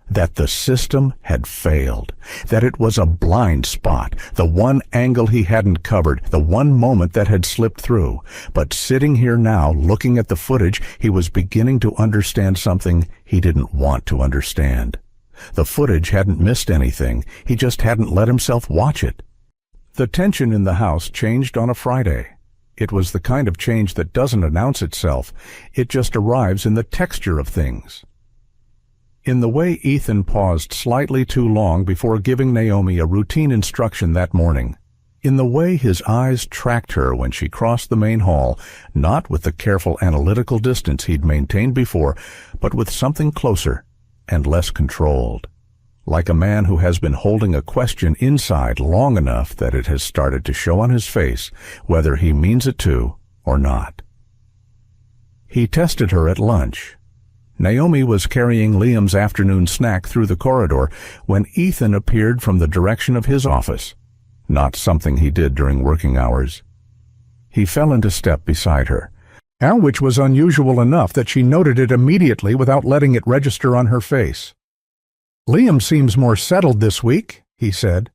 that the system had failed, that it was a blind spot, the one angle he hadn't covered, the one moment that had slipped through. But sitting here now, looking at the footage, he was beginning to understand something he didn't want to understand. The footage hadn't missed anything, he just hadn't let himself watch it. The tension in the house changed on a Friday. It was the kind of change that doesn't announce itself, it just arrives in the texture of things. In the way Ethan paused slightly too long before giving Naomi a routine instruction that morning. In the way his eyes tracked her when she crossed the main hall, not with the careful analytical distance he'd maintained before, but with something closer and less controlled. Like a man who has been holding a question inside long enough that it has started to show on his face, whether he means it to or not. He tested her at lunch. Naomi was carrying Liam's afternoon snack through the corridor when Ethan appeared from the direction of his office, not something he did during working hours. He fell into step beside her, which was unusual enough that she noted it immediately without letting it register on her face. "Liam seems more settled this week," he said.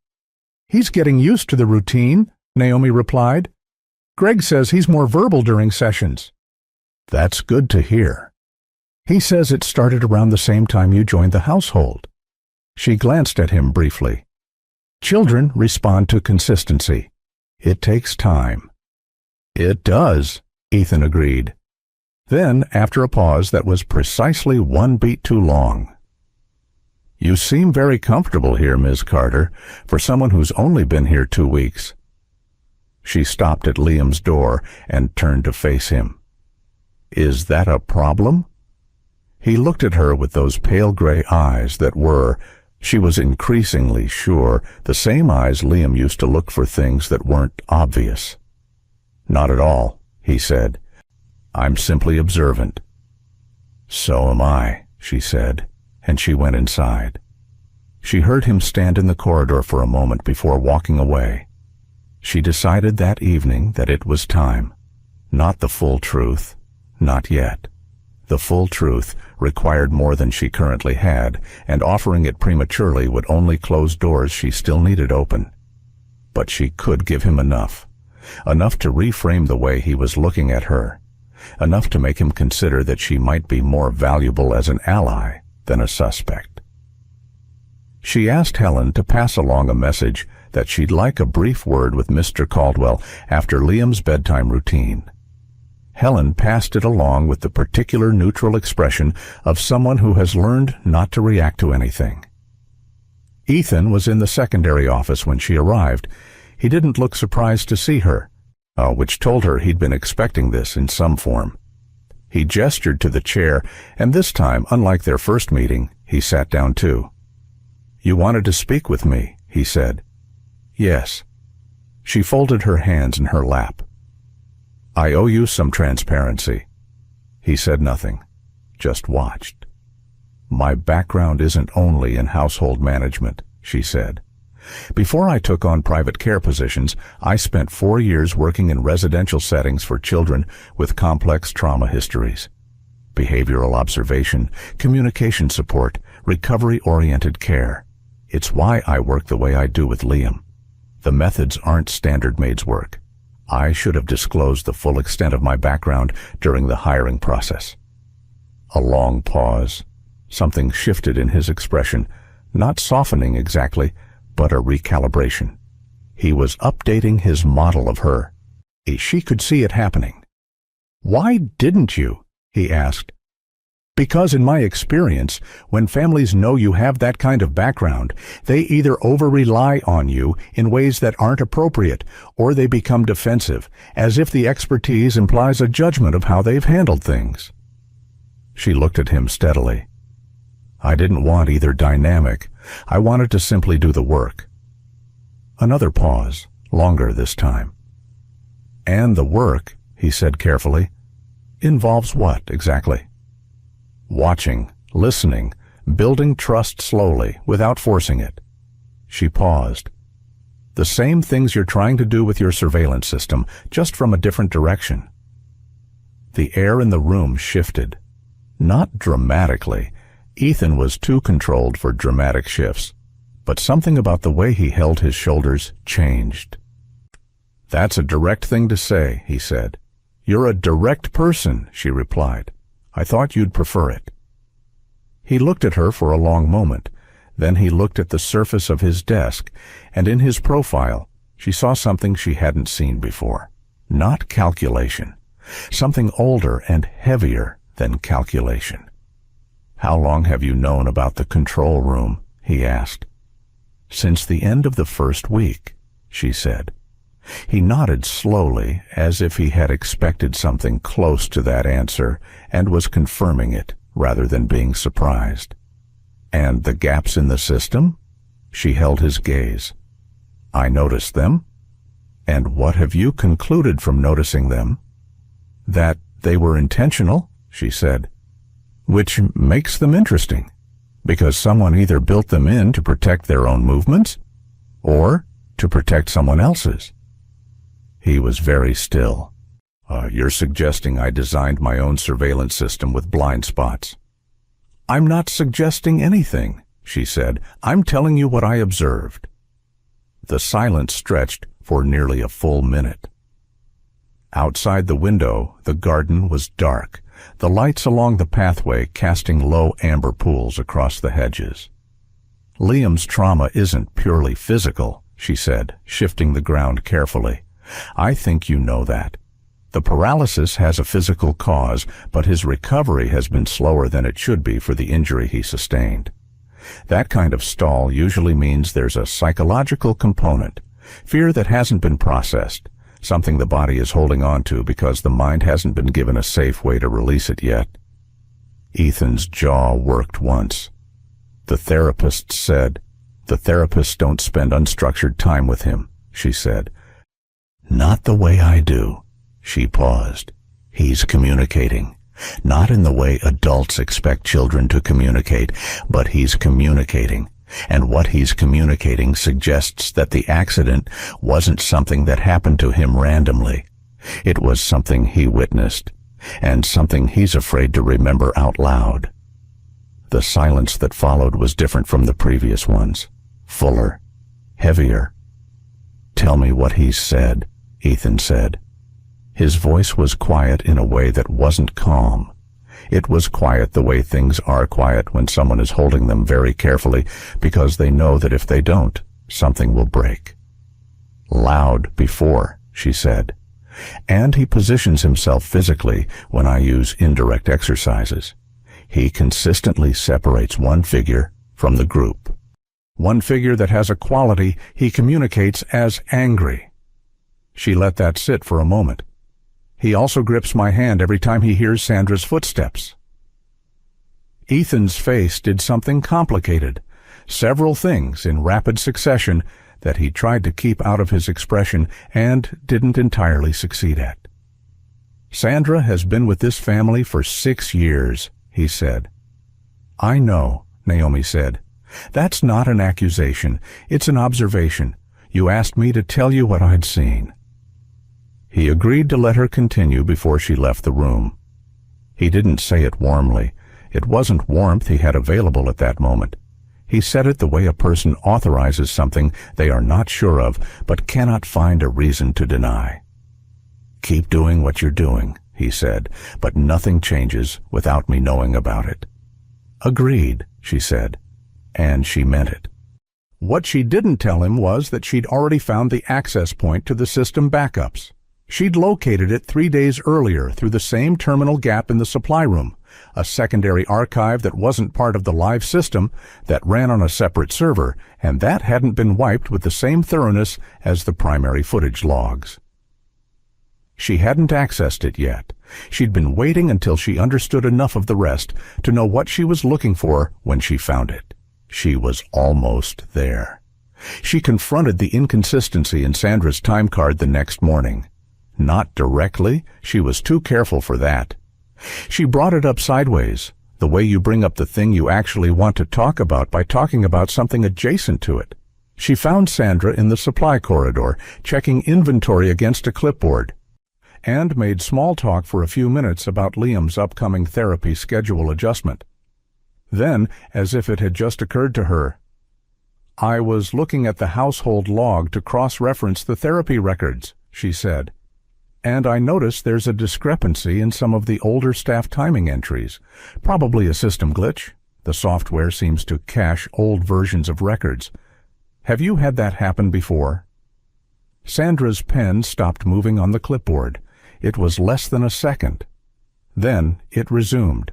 "He's getting used to the routine," Naomi replied. "Greg says he's more verbal during sessions." "That's good to hear. He says it started around the same time you joined the household." She glanced at him briefly. "Children respond to consistency. It takes time." "It does," Ethan agreed. Then, after a pause that was precisely 1 beat too long, "You seem very comfortable here, Ms. Carter, for someone who's only been here 2 weeks." She stopped at Liam's door and turned to face him. "Is that a problem?" He looked at her with those pale gray eyes that were, she was increasingly sure, the same eyes Liam used to look for things that weren't obvious. "Not at all," he said. "I'm simply observant." "So am I," she said, and she went inside. She heard him stand in the corridor for a moment before walking away. She decided that evening that it was time. Not the full truth, not yet. The full truth required more than she currently had, and offering it prematurely would only close doors she still needed open. But she could give him enough to reframe the way he was looking at her, enough to make him consider that she might be more valuable as an ally than a suspect. She asked Helen to pass along a message that she'd like a brief word with Mr. Caldwell after Liam's bedtime routine. Helen passed it along with the particular neutral expression of someone who has learned not to react to anything. Ethan was in the secondary office when she arrived. He didn't look surprised to see her, which told her he'd been expecting this in some form. He gestured to the chair, and this time, unlike their first meeting, he sat down too. "You wanted to speak with me," he said. "Yes." She folded her hands in her lap. "I owe you some transparency." He said nothing, just watched. My background isn't only in household management, she said. Before I took on private care positions, I spent 4 years working in residential settings for children with complex trauma histories. Behavioral observation, communication support, recovery-oriented care. It's why I work the way I do with Liam. The methods aren't standard Maid's work. I should have disclosed the full extent of my background during the hiring process. A long pause. Something shifted in his expression, not softening exactly, but a recalibration. He was updating his model of her. She could see it happening. "Why didn't you?" he asked. "Because in my experience, when families know you have that kind of background, they either over-rely on you in ways that aren't appropriate, or they become defensive, as if the expertise implies a judgment of how they've handled things." She looked at him steadily. I didn't want either dynamic. I wanted to simply do the work. Another pause, longer this time. "And the work," he said carefully, "involves what exactly?" "Watching, listening, building trust slowly, without forcing it." She paused. "The same things you're trying to do with your surveillance system, just from a different direction." The air in the room shifted. Not dramatically. Ethan was too controlled for dramatic shifts, but something about the way he held his shoulders changed. "That's a direct thing to say," he said. "You're a direct person," she replied. "I thought you'd prefer it." He looked at her for a long moment. Then he looked at the surface of his desk, and in his profile, she saw something she hadn't seen before. Not calculation. Something older and heavier than calculation. "How long have you known about the control room?" he asked. "Since the end of the first week," she said. He nodded slowly, as if he had expected something close to that answer and was confirming it rather than being surprised. "And the gaps in the system?" She held his gaze. "I noticed them." "And what have you concluded from noticing them?" "That they were intentional," she said. "Which makes them interesting, because someone either built them in to protect their own movements, or to protect someone else's." He was very still. You're suggesting I designed my own surveillance system with blind spots." "I'm not suggesting anything," she said. "I'm telling you what I observed." The silence stretched for nearly a full minute. Outside the window, the garden was dark, the lights along the pathway casting low amber pools across the hedges. "Liam's trauma isn't purely physical," she said, shifting the ground carefully. "I think you know that. The paralysis has a physical cause, but his recovery has been slower than it should be for the injury he sustained. That kind of stall usually means there's a psychological component, fear that hasn't been processed, something the body is holding on to because the mind hasn't been given a safe way to release it yet." Ethan's jaw worked once. "The therapist said, the therapists don't spend unstructured time with him," she said. "Not the way I do." She paused. "He's communicating. Not in the way adults expect children to communicate, but he's communicating. And what he's communicating suggests that the accident wasn't something that happened to him randomly. It was something he witnessed, and something he's afraid to remember out loud." The silence that followed was different from the previous ones. Fuller, heavier. "Tell me what he said," Ethan said. His voice was quiet in a way that wasn't calm. It was quiet the way things are quiet when someone is holding them very carefully because they know that if they don't, something will break. "Loud before," she said. "And he positions himself physically when I use indirect exercises. He consistently separates one figure from the group. One figure that has a quality he communicates as angry." She let that sit for a moment. "He also grips my hand every time he hears Sandra's footsteps." Ethan's face did something complicated, several things in rapid succession that he tried to keep out of his expression and didn't entirely succeed at. "Sandra has been with this family for 6 years, he said. "I know," Naomi said. "That's not an accusation. It's an observation. You asked me to tell you what I'd seen." He agreed to let her continue before she left the room. He didn't say it warmly. It wasn't warmth he had available at that moment. He said it the way a person authorizes something they are not sure of but cannot find a reason to deny. "Keep doing what you're doing," he said, "but nothing changes without me knowing about it." "Agreed," she said, and she meant it. What she didn't tell him was that she'd already found the access point to the system backups. She'd located it 3 days earlier through the same terminal gap in the supply room, a secondary archive that wasn't part of the live system, that ran on a separate server, and that hadn't been wiped with the same thoroughness as the primary footage logs. She hadn't accessed it yet. She'd been waiting until she understood enough of the rest to know what she was looking for when she found it. She was almost there. She confronted the inconsistency in Sandra's time card the next morning. Not directly, she was too careful for that. She brought it up sideways, the way you bring up the thing you actually want to talk about by talking about something adjacent to it. She found Sandra in the supply corridor, checking inventory against a clipboard, and made small talk for a few minutes about Liam's upcoming therapy schedule adjustment. Then, as if it had just occurred to her, "I was looking at the household log to cross-reference the therapy records," she said, "and I noticed there's a discrepancy in some of the older staff timing entries. Probably a system glitch. The software seems to cache old versions of records. Have you had that happen before?" Sandra's pen stopped moving on the clipboard. It was less than a second. Then it resumed.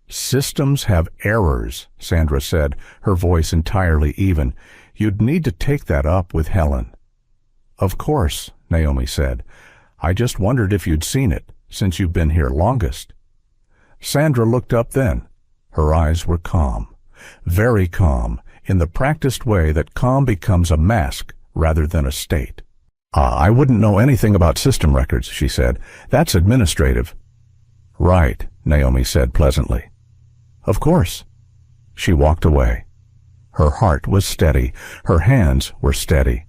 "Systems have errors," Sandra said, her voice entirely even. "You'd need to take that up with Helen." "Of course," Naomi said. "I just wondered if you'd seen it, since you've been here longest." Sandra looked up then. Her eyes were calm. Very calm, in the practiced way that calm becomes a mask rather than a state. "I wouldn't know anything about system records," she said. "That's administrative." "Right," Naomi said pleasantly. "Of course." She walked away. Her heart was steady. Her hands were steady.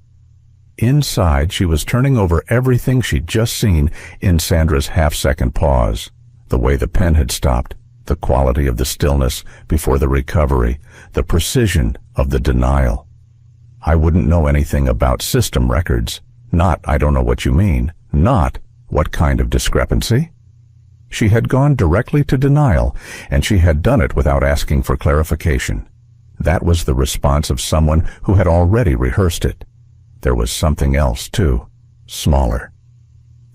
Inside, she was turning over everything she'd just seen in Sandra's half-second pause. The way the pen had stopped, the quality of the stillness before the recovery, the precision of the denial. "I wouldn't know anything about system records. Not, I don't know what you mean. Not, what kind of discrepancy?" She had gone directly to denial, and she had done it without asking for clarification. That was the response of someone who had already rehearsed it. There was something else, too, smaller.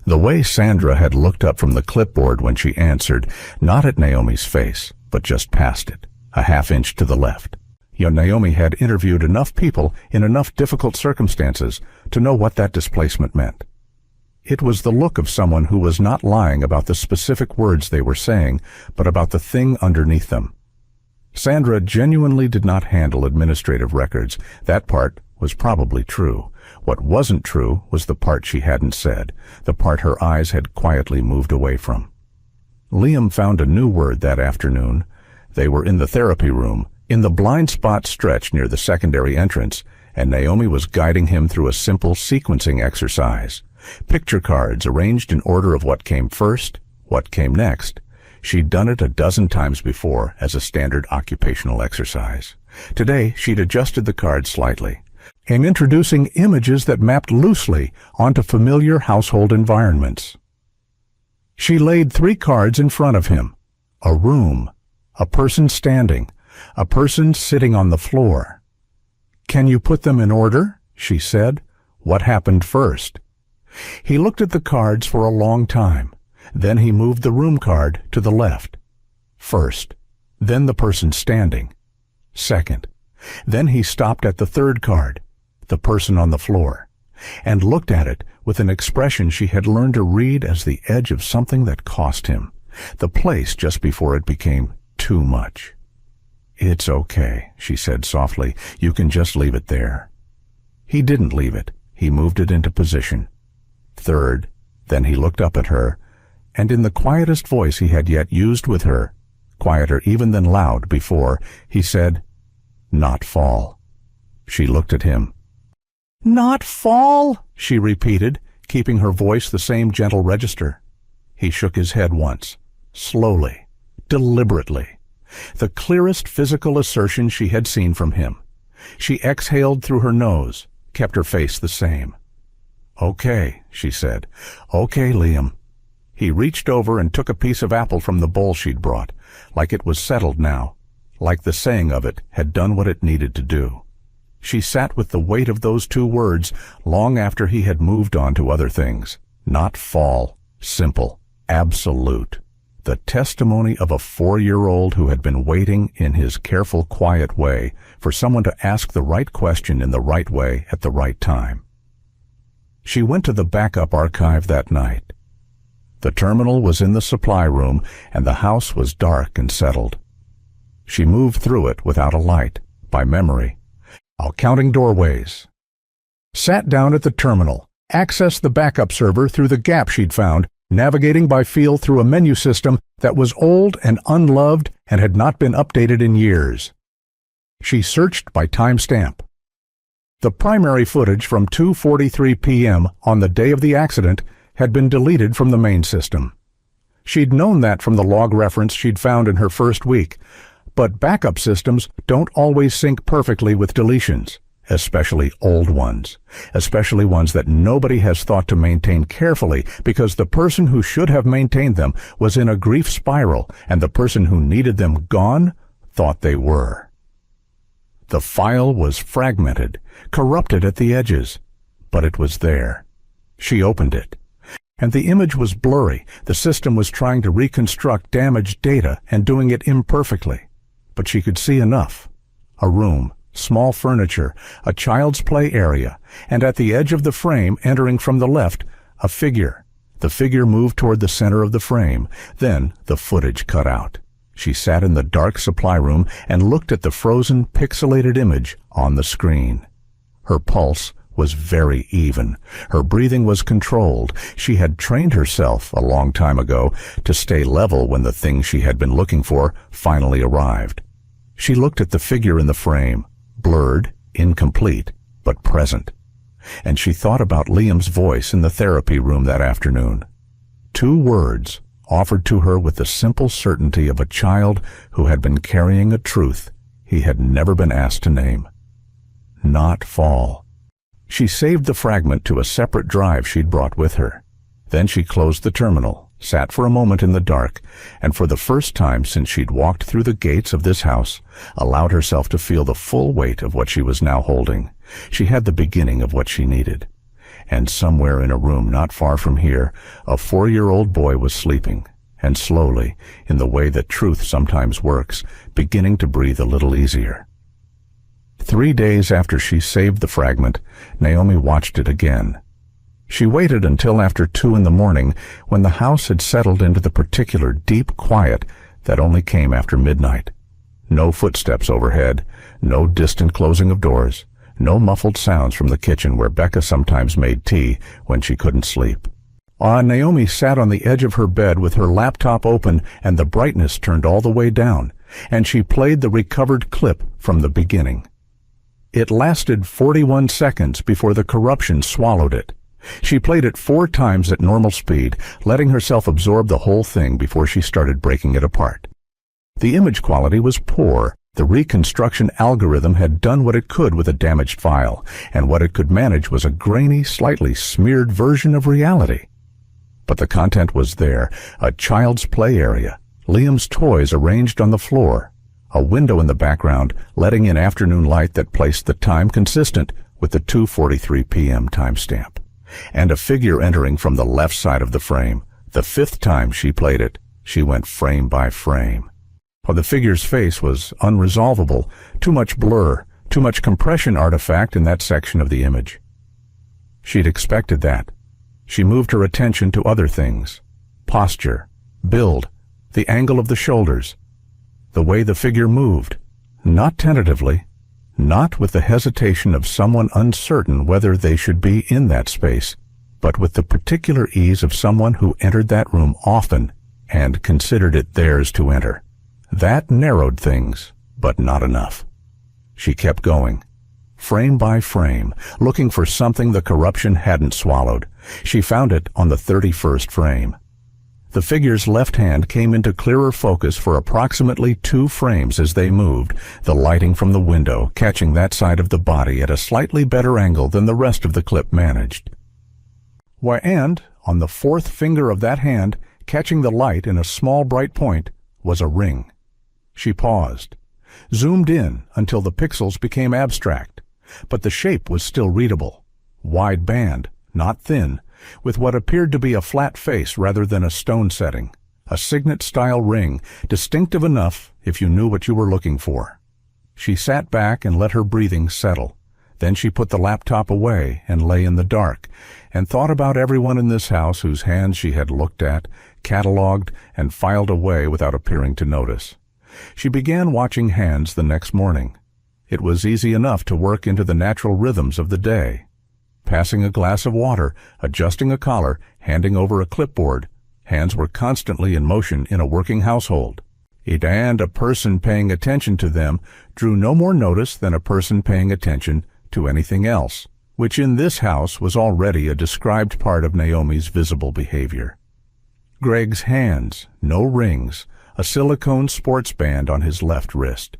The way Sandra had looked up from the clipboard when she answered, not at Naomi's face, but just past it, a half-inch to the left. Naomi had interviewed enough people in enough difficult circumstances to know what that displacement meant. It was the look of someone who was not lying about the specific words they were saying, but about the thing underneath them. Sandra genuinely did not handle administrative records. That part was probably true. What wasn't true was the part she hadn't said, the part her eyes had quietly moved away from. Liam found a new word that afternoon. They were in the therapy room, in the blind spot stretch near the secondary entrance, and Naomi was guiding him through a simple sequencing exercise. Picture cards arranged in order of what came first, what came next. She'd done it a dozen times before as a standard occupational exercise. Today, she'd adjusted the cards slightly, and introducing images that mapped loosely onto familiar household environments. She laid 3 cards in front of him. A room, a person standing, a person sitting on the floor. "Can you put them in order?" she said. "What happened first?" He looked at the cards for a long time. Then he moved the room card to the left. First, then the person standing. Second. Then he stopped at the 3rd card, the person on the floor, and looked at it with an expression she had learned to read as the edge of something that cost him, the place just before it became too much. "It's okay," she said softly. "You can just leave it there." He didn't leave it. He moved it into position. Third, then he looked up at her, and in the quietest voice he had yet used with her, quieter even than loud before, he said, "Not fall." She looked at him. "Not fall?" she repeated, keeping her voice the same gentle register. He shook his head once, slowly, deliberately, the clearest physical assertion she had seen from him. She exhaled through her nose, kept her face the same. "Okay," she said. "Okay, Liam." He reached over and took a piece of apple from the bowl she'd brought, like it was settled now, like the saying of it had done what it needed to do. She sat with the weight of those two words long after he had moved on to other things. Not fall, simple, absolute. The testimony of a 4-year-old who had been waiting in his careful, quiet way for someone to ask the right question in the right way at the right time. She went to the backup archive that night. The terminal was in the supply room, and the house was dark and settled. She moved through it without a light, by memory, counting doorways. Sat down at the terminal, accessed the backup server through the gap she'd found, navigating by feel through a menu system that was old and unloved and had not been updated in years. She searched by timestamp. The primary footage from 2:43 p.m. on the day of the accident had been deleted from the main system. She'd known that from the log reference she'd found in her first week, but backup systems don't always sync perfectly with deletions, especially old ones, especially ones that nobody has thought to maintain carefully because the person who should have maintained them was in a grief spiral and the person who needed them gone thought they were. The file was fragmented, corrupted at the edges, but it was there. She opened it. And the image was blurry. The system was trying to reconstruct damaged data and doing it imperfectly. But she could see enough. A room, small furniture, a child's play area, and at the edge of the frame, entering from the left, a figure. The figure moved toward the center of the frame. Then the footage cut out. She sat in the dark supply room and looked at the frozen, pixelated image on the screen. Her pulse was very even. Her breathing was controlled. She had trained herself a long time ago to stay level when the thing she had been looking for finally arrived. She looked at the figure in the frame, blurred, incomplete, but present. And she thought about Liam's voice in the therapy room that afternoon. 2 words offered to her with the simple certainty of a child who had been carrying a truth he had never been asked to name. Not fall. She saved the fragment to a separate drive she'd brought with her. Then she closed the terminal, sat for a moment in the dark, and for the first time since she'd walked through the gates of this house, allowed herself to feel the full weight of what she was now holding. She had the beginning of what she needed. And somewhere in a room not far from here, a 4-year-old boy was sleeping, and slowly, in the way that truth sometimes works, beginning to breathe a little easier. 3 days after she saved the fragment, Naomi watched it again. She waited until after 2 in the morning, when the house had settled into the particular deep quiet that only came after midnight. No footsteps overhead, no distant closing of doors, no muffled sounds from the kitchen where Becca sometimes made tea when she couldn't sleep. Naomi sat on the edge of her bed with her laptop open and the brightness turned all the way down, and she played the recovered clip from the beginning. It lasted 41 seconds before the corruption swallowed it. She played it 4 times at normal speed, letting herself absorb the whole thing before she started breaking it apart. The image quality was poor. The reconstruction algorithm had done what it could with a damaged file, and what it could manage was a grainy, slightly smeared version of reality. But the content was there, a child's play area, Liam's toys arranged on the floor, a window in the background letting in afternoon light that placed the time consistent with the 2:43 p.m. timestamp, and a figure entering from the left side of the frame. The 5th time she played it, she went frame by frame. The figure's face was unresolvable, too much blur, too much compression artifact in that section of the image. She'd expected that. She moved her attention to other things: posture, build, the angle of the shoulders, the way the figure moved, not tentatively, not with the hesitation of someone uncertain whether they should be in that space, but with the particular ease of someone who entered that room often and considered it theirs to enter. That narrowed things, but not enough. She kept going, frame by frame, looking for something the corruption hadn't swallowed. She found it on the 31st frame. The figure's left hand came into clearer focus for approximately 2 frames as they moved, the lighting from the window catching that side of the body at a slightly better angle than the rest of the clip managed. Why, and on the 4th finger of that hand, catching the light in a small bright point, was a ring. She paused, zoomed in until the pixels became abstract, but the shape was still readable. Wide band, not thin, with what appeared to be a flat face rather than a stone setting. A signet-style ring, distinctive enough if you knew what you were looking for. She sat back and let her breathing settle. Then she put the laptop away and lay in the dark, and thought about everyone in this house whose hands she had looked at, cataloged, and filed away without appearing to notice. She began watching hands the next morning. It was easy enough to work into the natural rhythms of the day. Passing a glass of water, adjusting a collar, handing over a clipboard. Hands were constantly in motion in a working household. And a person paying attention to them drew no more notice than a person paying attention to anything else, which in this house was already a described part of Naomi's visible behavior. Greg's hands, no rings, a silicone sports band on his left wrist.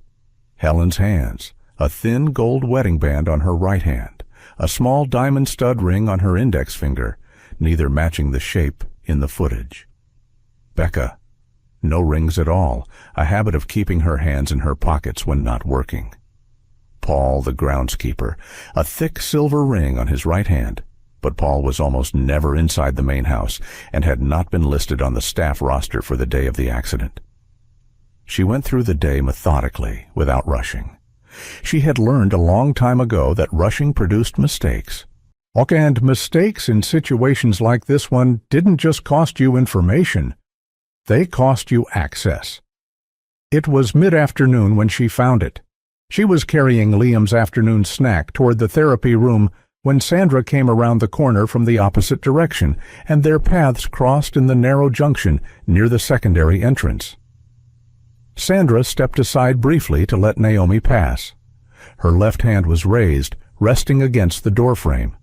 Helen's hands, a thin gold wedding band on her right hand, a small diamond stud ring on her index finger, neither matching the shape in the footage. Becca, no rings at all, a habit of keeping her hands in her pockets when not working. Paul, the groundskeeper, a thick silver ring on his right hand, but Paul was almost never inside the main house and had not been listed on the staff roster for the day of the accident. She went through the day methodically, without rushing. She had learned a long time ago that rushing produced mistakes. And mistakes in situations like this one didn't just cost you information, they cost you access. It was mid-afternoon when she found it. She was carrying Liam's afternoon snack toward the therapy room when Sandra came around the corner from the opposite direction, and their paths crossed in the narrow junction near the secondary entrance. Sandra stepped aside briefly to let Naomi pass. Her left hand was raised, resting against the doorframe.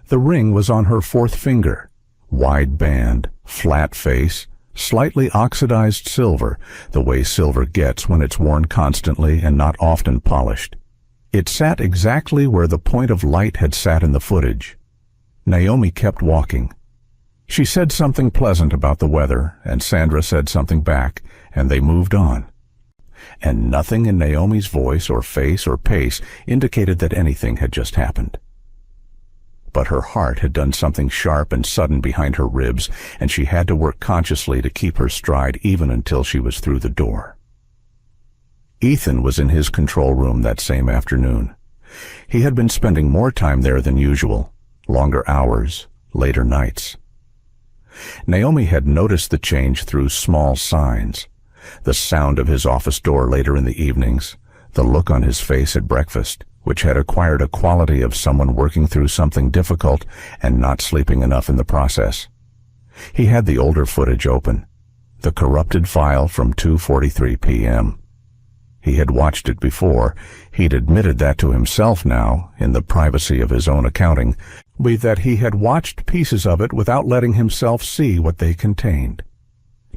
The ring was on her 4th finger. Wide band, flat face, slightly oxidized silver, the way silver gets when it's worn constantly and not often polished. It sat exactly where the point of light had sat in the footage. Naomi kept walking. She said something pleasant about the weather, and Sandra said something back, and they moved on. And nothing in Naomi's voice or face or pace indicated that anything had just happened. But her heart had done something sharp and sudden behind her ribs, and she had to work consciously to keep her stride even until she was through the door. Ethan was in his control room that same afternoon. He had been spending more time there than usual, longer hours, later nights. Naomi had noticed the change through small signs. The sound of his office door later in the evenings, the look on his face at breakfast, which had acquired a quality of someone working through something difficult and not sleeping enough in the process. He had the older footage open, the corrupted file from 2:43 p.m. He had watched it before. He'd admitted that to himself now, in the privacy of his own accounting, that he had watched pieces of it without letting himself see what they contained.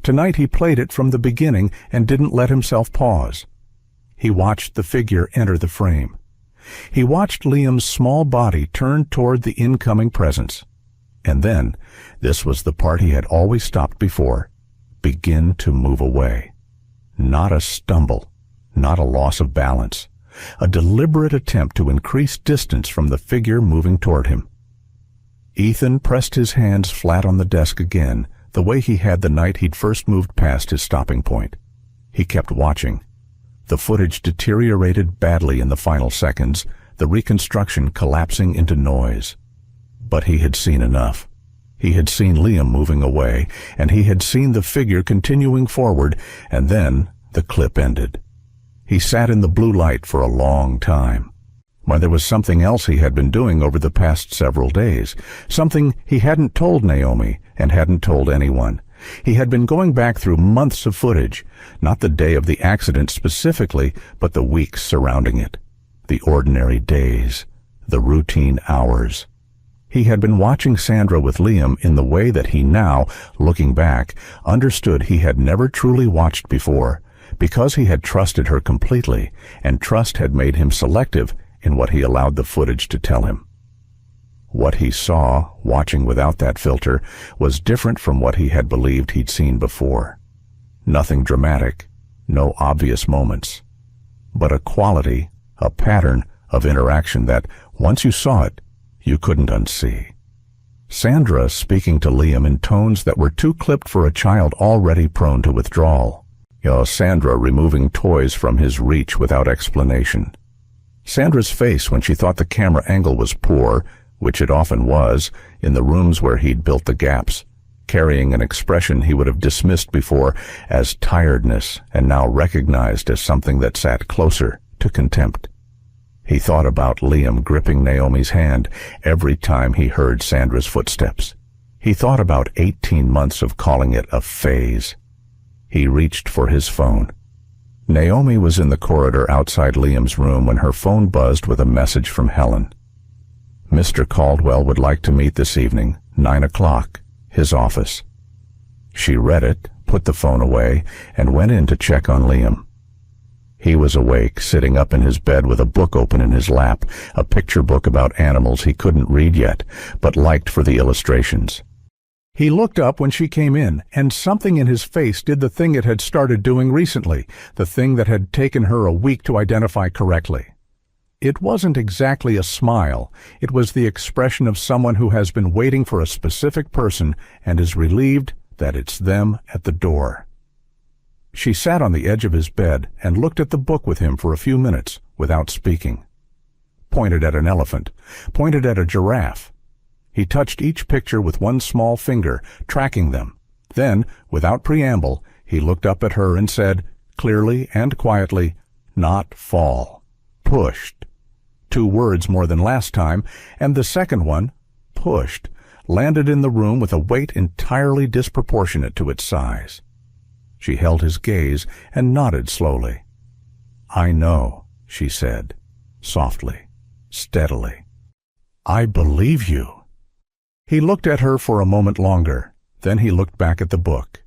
Tonight he played it from the beginning and didn't let himself pause. He watched the figure enter the frame. He watched Liam's small body turn toward the incoming presence. And then, this was the part he had always stopped before, begin to move away. Not a stumble, not a loss of balance, a deliberate attempt to increase distance from the figure moving toward him. Ethan pressed his hands flat on the desk again, the way he had the night he'd first moved past his stopping point. He kept watching. The footage deteriorated badly in the final seconds, the reconstruction collapsing into noise. But he had seen enough. He had seen Liam moving away, and he had seen the figure continuing forward, and then the clip ended. He sat in the blue light for a long time. When there was something else he had been doing over the past several days, something he hadn't told Naomi and hadn't told anyone, He had been going back through months of footage, not the day of the accident specifically, but the weeks surrounding it, the ordinary days, the routine hours. He had been watching Sandra with Liam in the way that he now, looking back, understood he had never truly watched before, because he had trusted her completely, and trust had made him selective in what he allowed the footage to tell him. What he saw, watching without that filter, was different from what he had believed he'd seen before. Nothing dramatic, no obvious moments, but a quality, a pattern of interaction that, once you saw it, you couldn't unsee. Sandra speaking to Liam in tones that were too clipped for a child already prone to withdrawal. Sandra removing toys from his reach without explanation. Sandra's face when she thought the camera angle was poor, which it often was, in the rooms where he'd built the gaps, carrying an expression he would have dismissed before as tiredness and now recognized as something that sat closer to contempt. He thought about Liam gripping Naomi's hand every time he heard Sandra's footsteps. He thought about 18 months of calling it a phase. He reached for his phone. Naomi was in the corridor outside Liam's room when her phone buzzed with a message from Helen. Mr. Caldwell would like to meet this evening, 9 o'clock, his office. She read it, put the phone away, and went in to check on Liam. He was awake, sitting up in his bed with a book open in his lap, a picture book about animals he couldn't read yet, but liked for the illustrations. He looked up when she came in, and something in his face did the thing it had started doing recently, the thing that had taken her a week to identify correctly. It wasn't exactly a smile. It was the expression of someone who has been waiting for a specific person and is relieved that it's them at the door. She sat on the edge of his bed and looked at the book with him for a few minutes without speaking. Pointed at an elephant, pointed at a giraffe. He touched each picture with one small finger, tracking them. Then, without preamble, he looked up at her and said, clearly and quietly, "Not fall. Pushed." 2 words more than last time, and the second one, pushed, landed in the room with a weight entirely disproportionate to its size. She held his gaze and nodded slowly. "I know," she said, softly, steadily. "I believe you." He looked at her for a moment longer. Then he looked back at the book.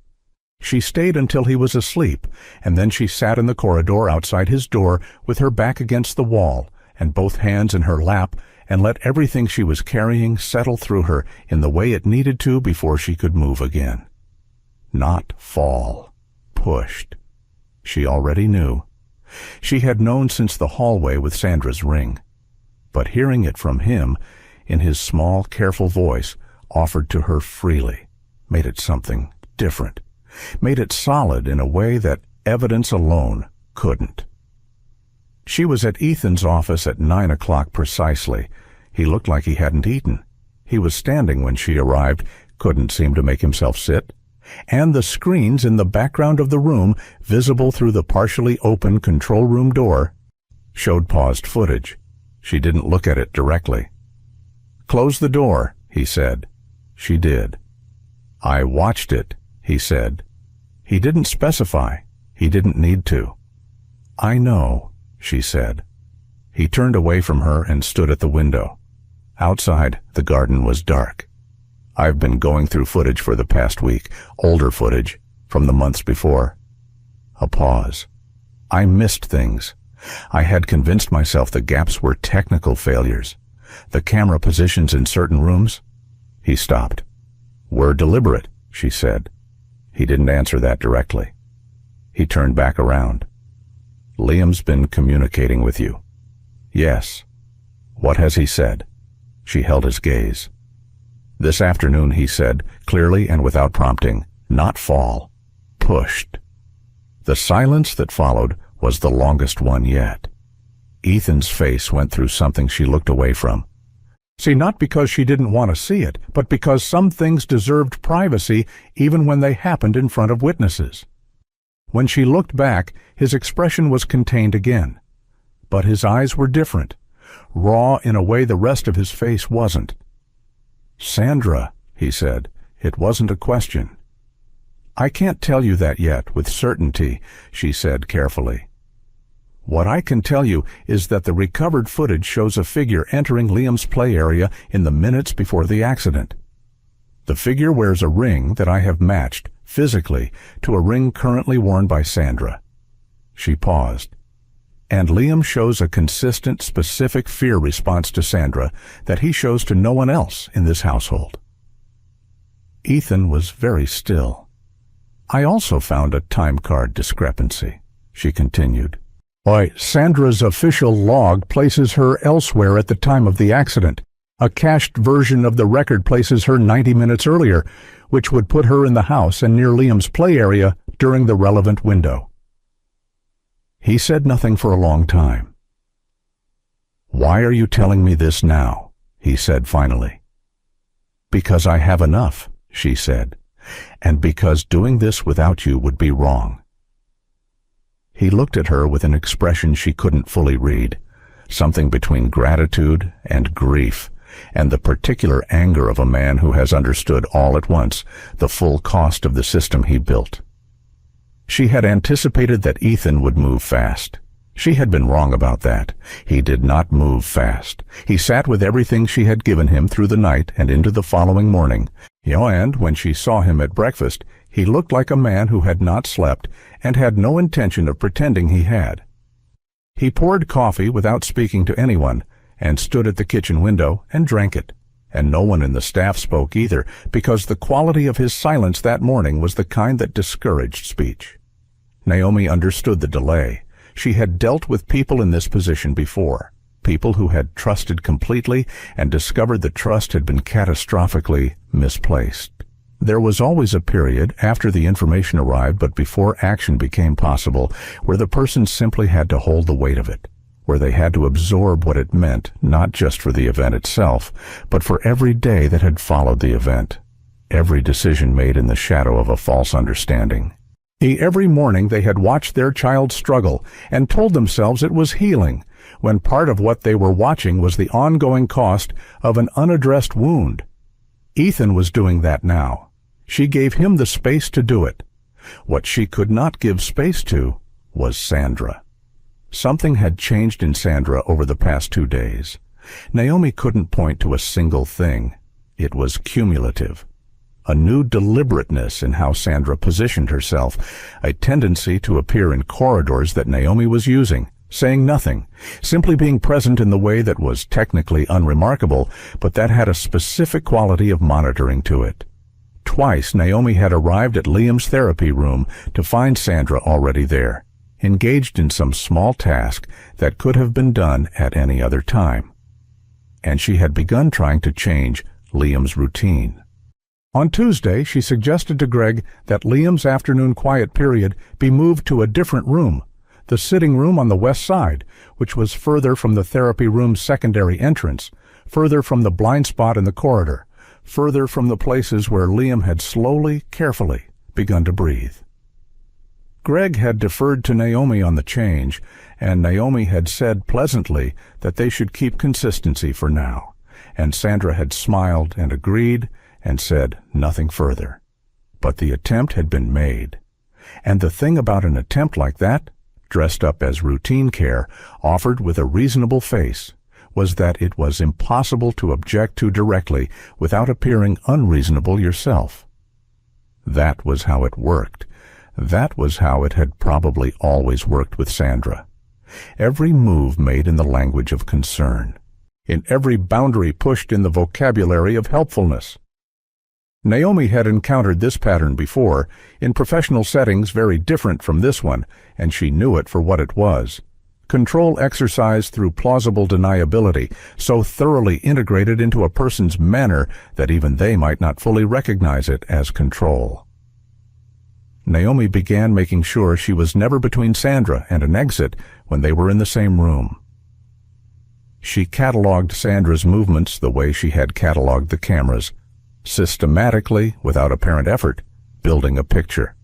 She stayed until he was asleep, and then she sat in the corridor outside his door with her back against the wall and both hands in her lap, and let everything she was carrying settle through her in the way it needed to before she could move again. Not fall. Pushed. She already knew. She had known since the hallway with Sandra's ring. But hearing it from him, in his small, careful voice, offered to her freely, made it something different, made it solid in a way that evidence alone couldn't. She was at Ethan's office at 9 o'clock precisely. He looked like he hadn't eaten. He was standing when she arrived, couldn't seem to make himself sit. And the screens in the background of the room, visible through the partially open control room door, showed paused footage. She didn't look at it directly. "Close the door," he said. She did. "I watched it," he said. He didn't specify. He didn't need to. "I know," she said. He turned away from her and stood at the window. Outside, the garden was dark. "I've been going through footage for the past week, older footage, from the months before." A pause. "I missed things. I had convinced myself the gaps were technical failures. The camera positions in certain rooms." He stopped. "We're deliberate," she said. He didn't answer that directly. He turned back around. "Liam's been communicating with you." "Yes." "What has he said?" She held his gaze. "This afternoon," he said, clearly and without prompting, "not fall. Pushed." The silence that followed was the longest one yet. Ethan's face went through something she looked away from. See, not because she didn't want to see it, but because some things deserved privacy even when they happened in front of witnesses. When she looked back, his expression was contained again. But his eyes were different, raw in a way the rest of his face wasn't. "Sandra," he said. It wasn't a question. "I can't tell you that yet with certainty," she said carefully. "What I can tell you is that the recovered footage shows a figure entering Liam's play area in the minutes before the accident. The figure wears a ring that I have matched, physically, to a ring currently worn by Sandra." She paused. "And Liam shows a consistent, specific fear response to Sandra that he shows to no one else in this household." Ethan was very still. "I also found a time card discrepancy," she continued. "Why, Sandra's official log places her elsewhere at the time of the accident. A cached version of the record places her 90 minutes earlier, which would put her in the house and near Liam's play area during the relevant window." He said nothing for a long time. "Why are you telling me this now?" he said finally. "Because I have enough," she said, "and because doing this without you would be wrong." He looked at her with an expression she couldn't fully read, something between gratitude and grief, and the particular anger of a man who has understood all at once the full cost of the system he built. She had anticipated that Ethan would move fast. She had been wrong about that. He did not move fast. He sat with everything she had given him through the night and into the following morning. And when she saw him at breakfast, he looked like a man who had not slept and had no intention of pretending he had. He poured coffee without speaking to anyone and stood at the kitchen window and drank it. And no one in the staff spoke either, because the quality of his silence that morning was the kind that discouraged speech. Naomi understood the delay. She had dealt with people in this position before, people who had trusted completely and discovered the trust had been catastrophically misplaced. There was always a period after the information arrived but before action became possible where the person simply had to hold the weight of it, where they had to absorb what it meant, not just for the event itself, but for every day that had followed the event, every decision made in the shadow of a false understanding. Every morning they had watched their child struggle and told themselves it was healing, when part of what they were watching was the ongoing cost of an unaddressed wound. Ethan was doing that now. She gave him the space to do it. What she could not give space to was Sandra. Something had changed in Sandra over the past 2 days. Naomi couldn't point to a single thing. It was cumulative. A new deliberateness in how Sandra positioned herself, a tendency to appear in corridors that Naomi was using, saying nothing, simply being present in the way that was technically unremarkable, but that had a specific quality of monitoring to it. Twice Naomi had arrived at Liam's therapy room to find Sandra already there, engaged in some small task that could have been done at any other time. And she had begun trying to change Liam's routine. On Tuesday, she suggested to Greg that Liam's afternoon quiet period be moved to a different room, the sitting room on the west side, which was further from the therapy room's secondary entrance, further from the blind spot in the corridor, further from the places where Liam had slowly, carefully begun to breathe. Greg had deferred to Naomi on the change, and Naomi had said pleasantly that they should keep consistency for now, and Sandra had smiled and agreed and said nothing further. But the attempt had been made. And the thing about an attempt like that, dressed up as routine care, offered with a reasonable face, was that it was impossible to object to directly without appearing unreasonable yourself. That was how it worked. That was how it had probably always worked with Sandra. Every move made in the language of concern, in every boundary pushed in the vocabulary of helpfulness. Naomi had encountered this pattern before, in professional settings very different from this one, and she knew it for what it was. Control exercised through plausible deniability, so thoroughly integrated into a person's manner that even they might not fully recognize it as control. Naomi began making sure she was never between Sandra and an exit when they were in the same room. She cataloged Sandra's movements the way she had cataloged the cameras, systematically, without apparent effort, building a picture.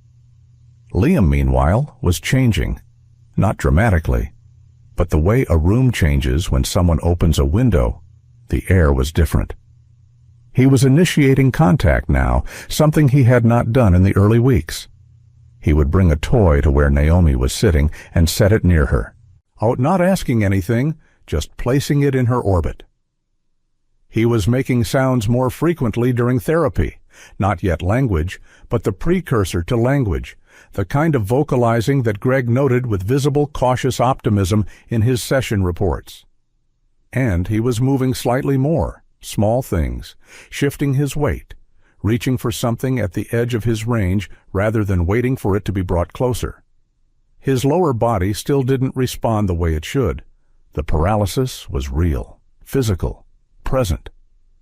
Liam, meanwhile, was changing, not dramatically, but the way a room changes when someone opens a window, the air was different. He was initiating contact now, something he had not done in the early weeks. He would bring a toy to where Naomi was sitting and set it near her. Oh, not asking anything, just placing it in her orbit. He was making sounds more frequently during therapy, not yet language, but the precursor to language, the kind of vocalizing that Greg noted with visible cautious optimism in his session reports. And he was moving slightly more, small things, shifting his weight, reaching for something at the edge of his range rather than waiting for it to be brought closer. His lower body still didn't respond the way it should. The paralysis was real, physical, present,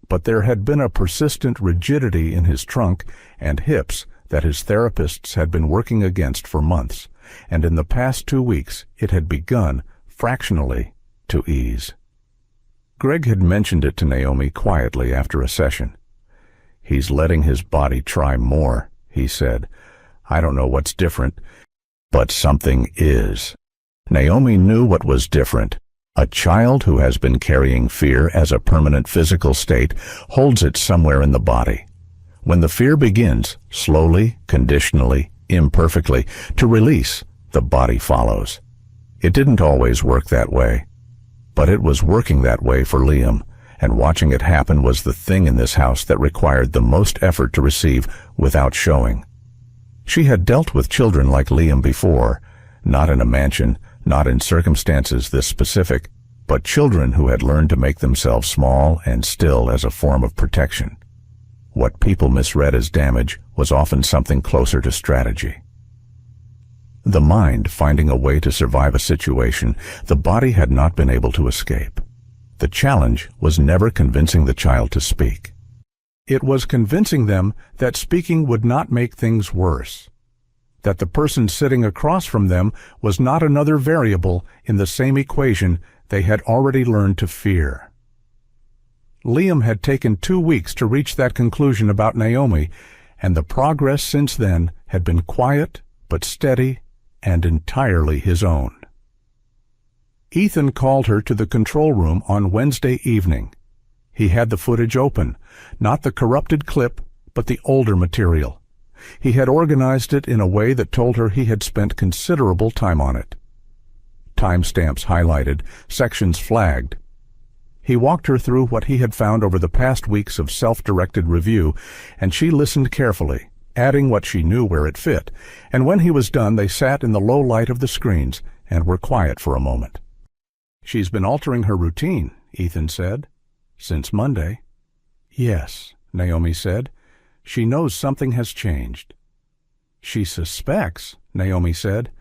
but there had been a persistent rigidity in his trunk and hips that his therapists had been working against for months, and in the past 2 weeks it had begun, fractionally, to ease. Greg had mentioned it to Naomi quietly after a session. "He's letting his body try more," he said. "I don't know what's different, but something is." Naomi knew what was different. A child who has been carrying fear as a permanent physical state holds it somewhere in the body. When the fear begins, slowly, conditionally, imperfectly, to release, the body follows. It didn't always work that way. But it was working that way for Liam, and watching it happen was the thing in this house that required the most effort to receive without showing. She had dealt with children like Liam before, not in a mansion, not in circumstances this specific, but children who had learned to make themselves small and still as a form of protection. What people misread as damage was often something closer to strategy. The mind finding a way to survive a situation the body had not been able to escape. The challenge was never convincing the child to speak. It was convincing them that speaking would not make things worse, that the person sitting across from them was not another variable in the same equation they had already learned to fear. Liam had taken 2 weeks to reach that conclusion about Naomi, and the progress since then had been quiet but steady and entirely his own. Ethan called her to the control room on Wednesday evening. He had the footage open, not the corrupted clip, but the older material. He had organized it in a way that told her he had spent considerable time on it. Timestamps highlighted, sections flagged. He walked her through what he had found over the past weeks of self-directed review, and she listened carefully, adding what she knew where it fit, and when he was done they sat in the low light of the screens and were quiet for a moment. "She's been altering her routine," Ethan said. "Since Monday." "Yes," Naomi said. "She knows something has changed." "She suspects," Naomi said.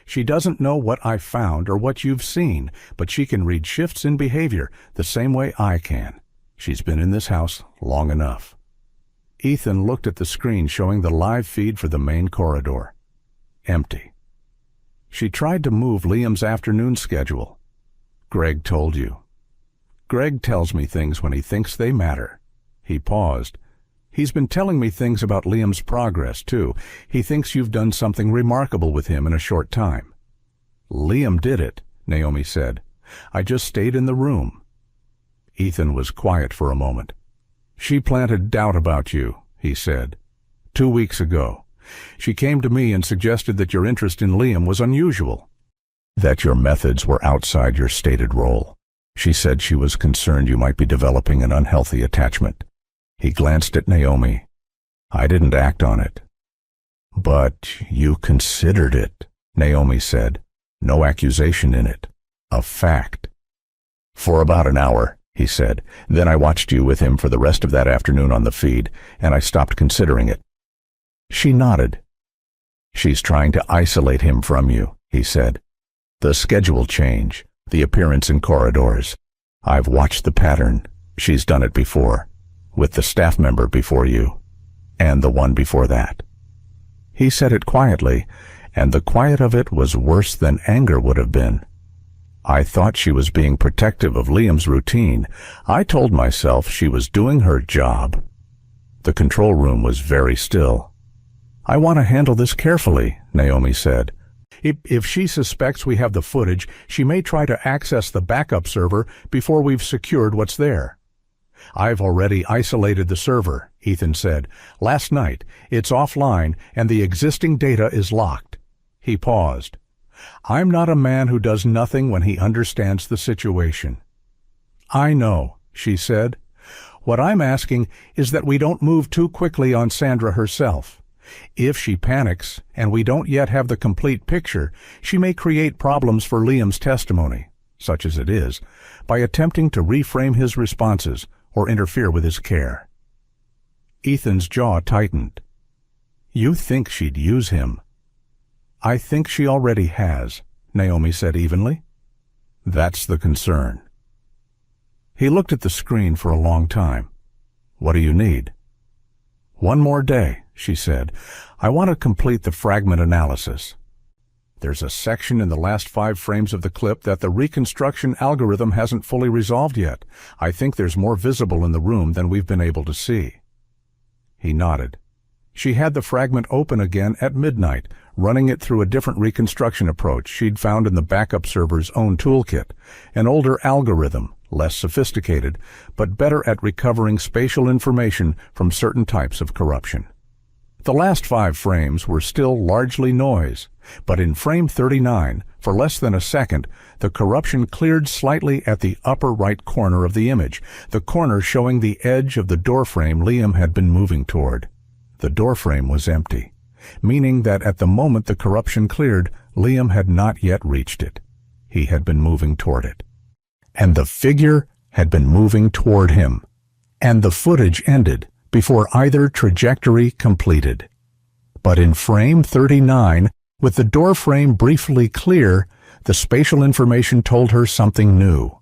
"She doesn't know what I found or what you've seen, but she can read shifts in behavior the same way I can. She's been in this house long enough." Ethan looked at the screen showing the live feed for the main corridor. Empty. "She tried to move Liam's afternoon schedule." "Greg told you." "Greg tells me things when he thinks they matter." He paused. "He's been telling me things about Liam's progress, too. He thinks you've done something remarkable with him in a short time." "Liam did it," Naomi said. "I just stayed in the room." Ethan was quiet for a moment. "She planted doubt about you," he said. 2 weeks ago. She came to me and suggested that your interest in Liam was unusual, that your methods were outside your stated role. She said she was concerned you might be developing an unhealthy attachment." He glanced at Naomi. "I didn't act on it." "But you considered it," Naomi said. "No accusation in it. A fact." "For about an hour," he said. "Then I watched you with him for the rest of that afternoon on the feed, and I stopped considering it." She nodded. "She's trying to isolate him from you," he said. "The schedule change, the appearance in corridors. I've watched the pattern. She's done it before, with the staff member before you, and the one before that." He said it quietly, and the quiet of it was worse than anger would have been. "I thought she was being protective of Liam's routine. I told myself she was doing her job." The control room was very still. "I want to handle this carefully," Naomi said. If she suspects we have the footage, she may try to access the backup server before we've secured what's there. "I've already isolated the server," Ethan said. "Last night. It's offline, and the existing data is locked." He paused. "I'm not a man who does nothing when he understands the situation." "I know," she said. "What I'm asking is that we don't move too quickly on Sandra herself. If she panics, and we don't yet have the complete picture, she may create problems for Liam's testimony, such as it is, by attempting to reframe his responses or interfere with his care." Ethan's jaw tightened. "You think she'd use him?" "I think she already has," Naomi said evenly. "That's the concern." He looked at the screen for a long time. "What do you need?" "One more day," she said. "I want to complete the fragment analysis. There's a section in the last 5 frames of the clip that the reconstruction algorithm hasn't fully resolved yet. I think there's more visible in the room than we've been able to see." He nodded. She had the fragment open again at midnight, running it through a different reconstruction approach she'd found in the backup server's own toolkit, an older algorithm, less sophisticated, but better at recovering spatial information from certain types of corruption. The last 5 frames were still largely noise, but in frame 39, for less than a second, the corruption cleared slightly at the upper right corner of the image, the corner showing the edge of the doorframe Liam had been moving toward. The doorframe was empty, meaning that at the moment the corruption cleared, Liam had not yet reached it. He had been moving toward it. And the figure had been moving toward him. And the footage ended before either trajectory completed. But in frame 39, with the doorframe briefly clear, the spatial information told her something new.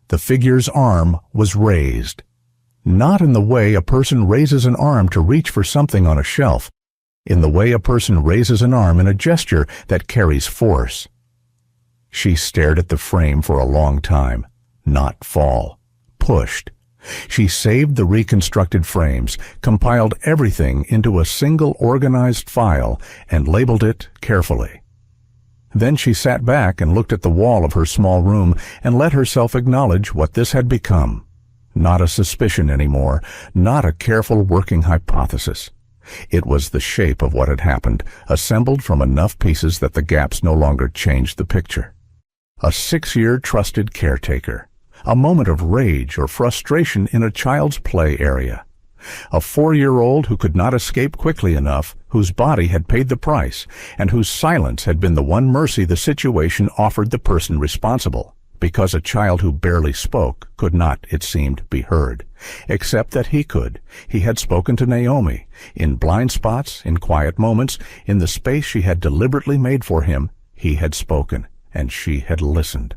The figure's arm was raised. Not in the way a person raises an arm to reach for something on a shelf, in the way a person raises an arm in a gesture that carries force. She stared at the frame for a long time, not fall, pushed. She saved the reconstructed frames, compiled everything into a single organized file, and labeled it carefully. Then she sat back and looked at the wall of her small room and let herself acknowledge what this had become. Not a suspicion anymore, not a careful working hypothesis. It was the shape of what had happened, assembled from enough pieces that the gaps no longer changed the picture. A 6-year trusted caretaker. A moment of rage or frustration in a child's play area. A 4-year-old who could not escape quickly enough, whose body had paid the price, and whose silence had been the one mercy the situation offered the person responsible, because a child who barely spoke could not, it seemed, be heard. Except that he could. He had spoken to Naomi, in blind spots, in quiet moments, in the space she had deliberately made for him. He had spoken, and she had listened.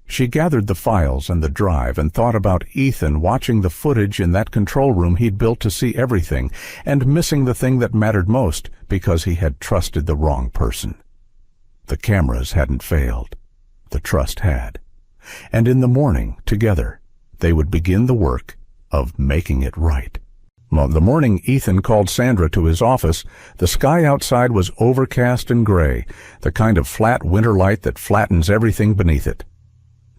She gathered the files and the drive and thought about Ethan watching the footage in that control room he'd built to see everything, and missing the thing that mattered most because he had trusted the wrong person. The cameras hadn't failed. The trust had. And in the morning, together, they would begin the work of making it right. The morning Ethan called Sandra to his office, the sky outside was overcast and gray, the kind of flat winter light that flattens everything beneath it.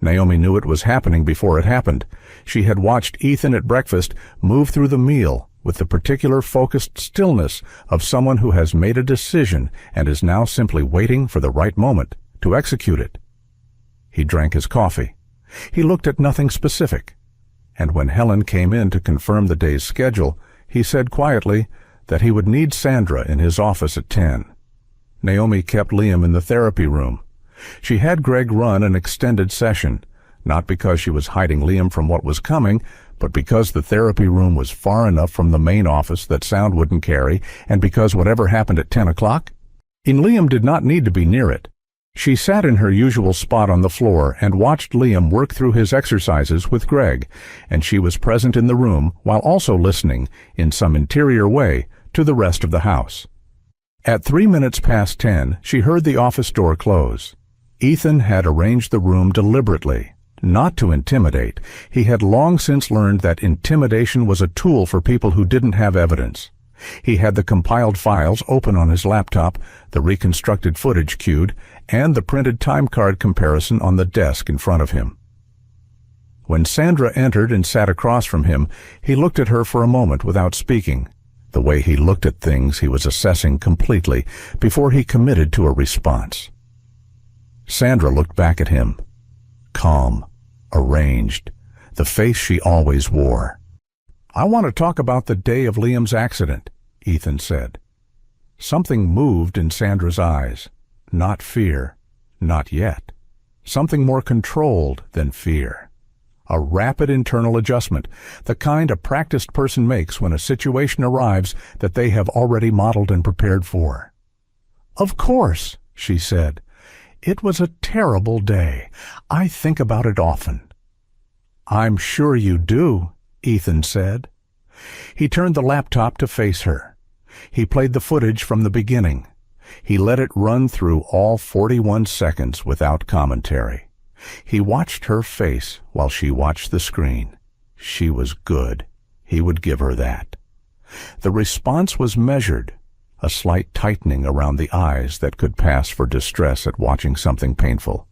Naomi knew it was happening before it happened. She had watched Ethan at breakfast move through the meal with the particular focused stillness of someone who has made a decision and is now simply waiting for the right moment to execute it. He drank his coffee. He looked at nothing specific. And when Helen came in to confirm the day's schedule, he said quietly that he would need Sandra in his office at 10. Naomi kept Liam in the therapy room. She had Greg run an extended session, not because she was hiding Liam from what was coming, but because the therapy room was far enough from the main office that sound wouldn't carry, and because whatever happened at 10 o'clock, Liam did not need to be near it. She sat in her usual spot on the floor and watched Liam work through his exercises with Greg, and she was present in the room while also listening, in some interior way, to the rest of the house. At 3 minutes past 10, she heard the office door close. Ethan had arranged the room deliberately, not to intimidate. He had long since learned that intimidation was a tool for people who didn't have evidence. He had the compiled files open on his laptop, the reconstructed footage queued, and the printed time card comparison on the desk in front of him. When Sandra entered and sat across from him, he looked at her for a moment without speaking. The way he looked at things he was assessing completely before he committed to a response. Sandra looked back at him, calm, arranged, the face she always wore. "I want to talk about the day of Liam's accident," Ethan said. Something moved in Sandra's eyes. Not fear, not yet. Something more controlled than fear. A rapid internal adjustment, the kind a practiced person makes when a situation arrives that they have already modeled and prepared for. "Of course," she said. "It was a terrible day. I think about it often." "I'm sure you do," Ethan said. He turned the laptop to face her. He played the footage from the beginning. He let it run through all 41 seconds without commentary. He watched her face while she watched the screen. She was good. He would give her that. The response was measured, a slight tightening around the eyes that could pass for distress at watching something painful,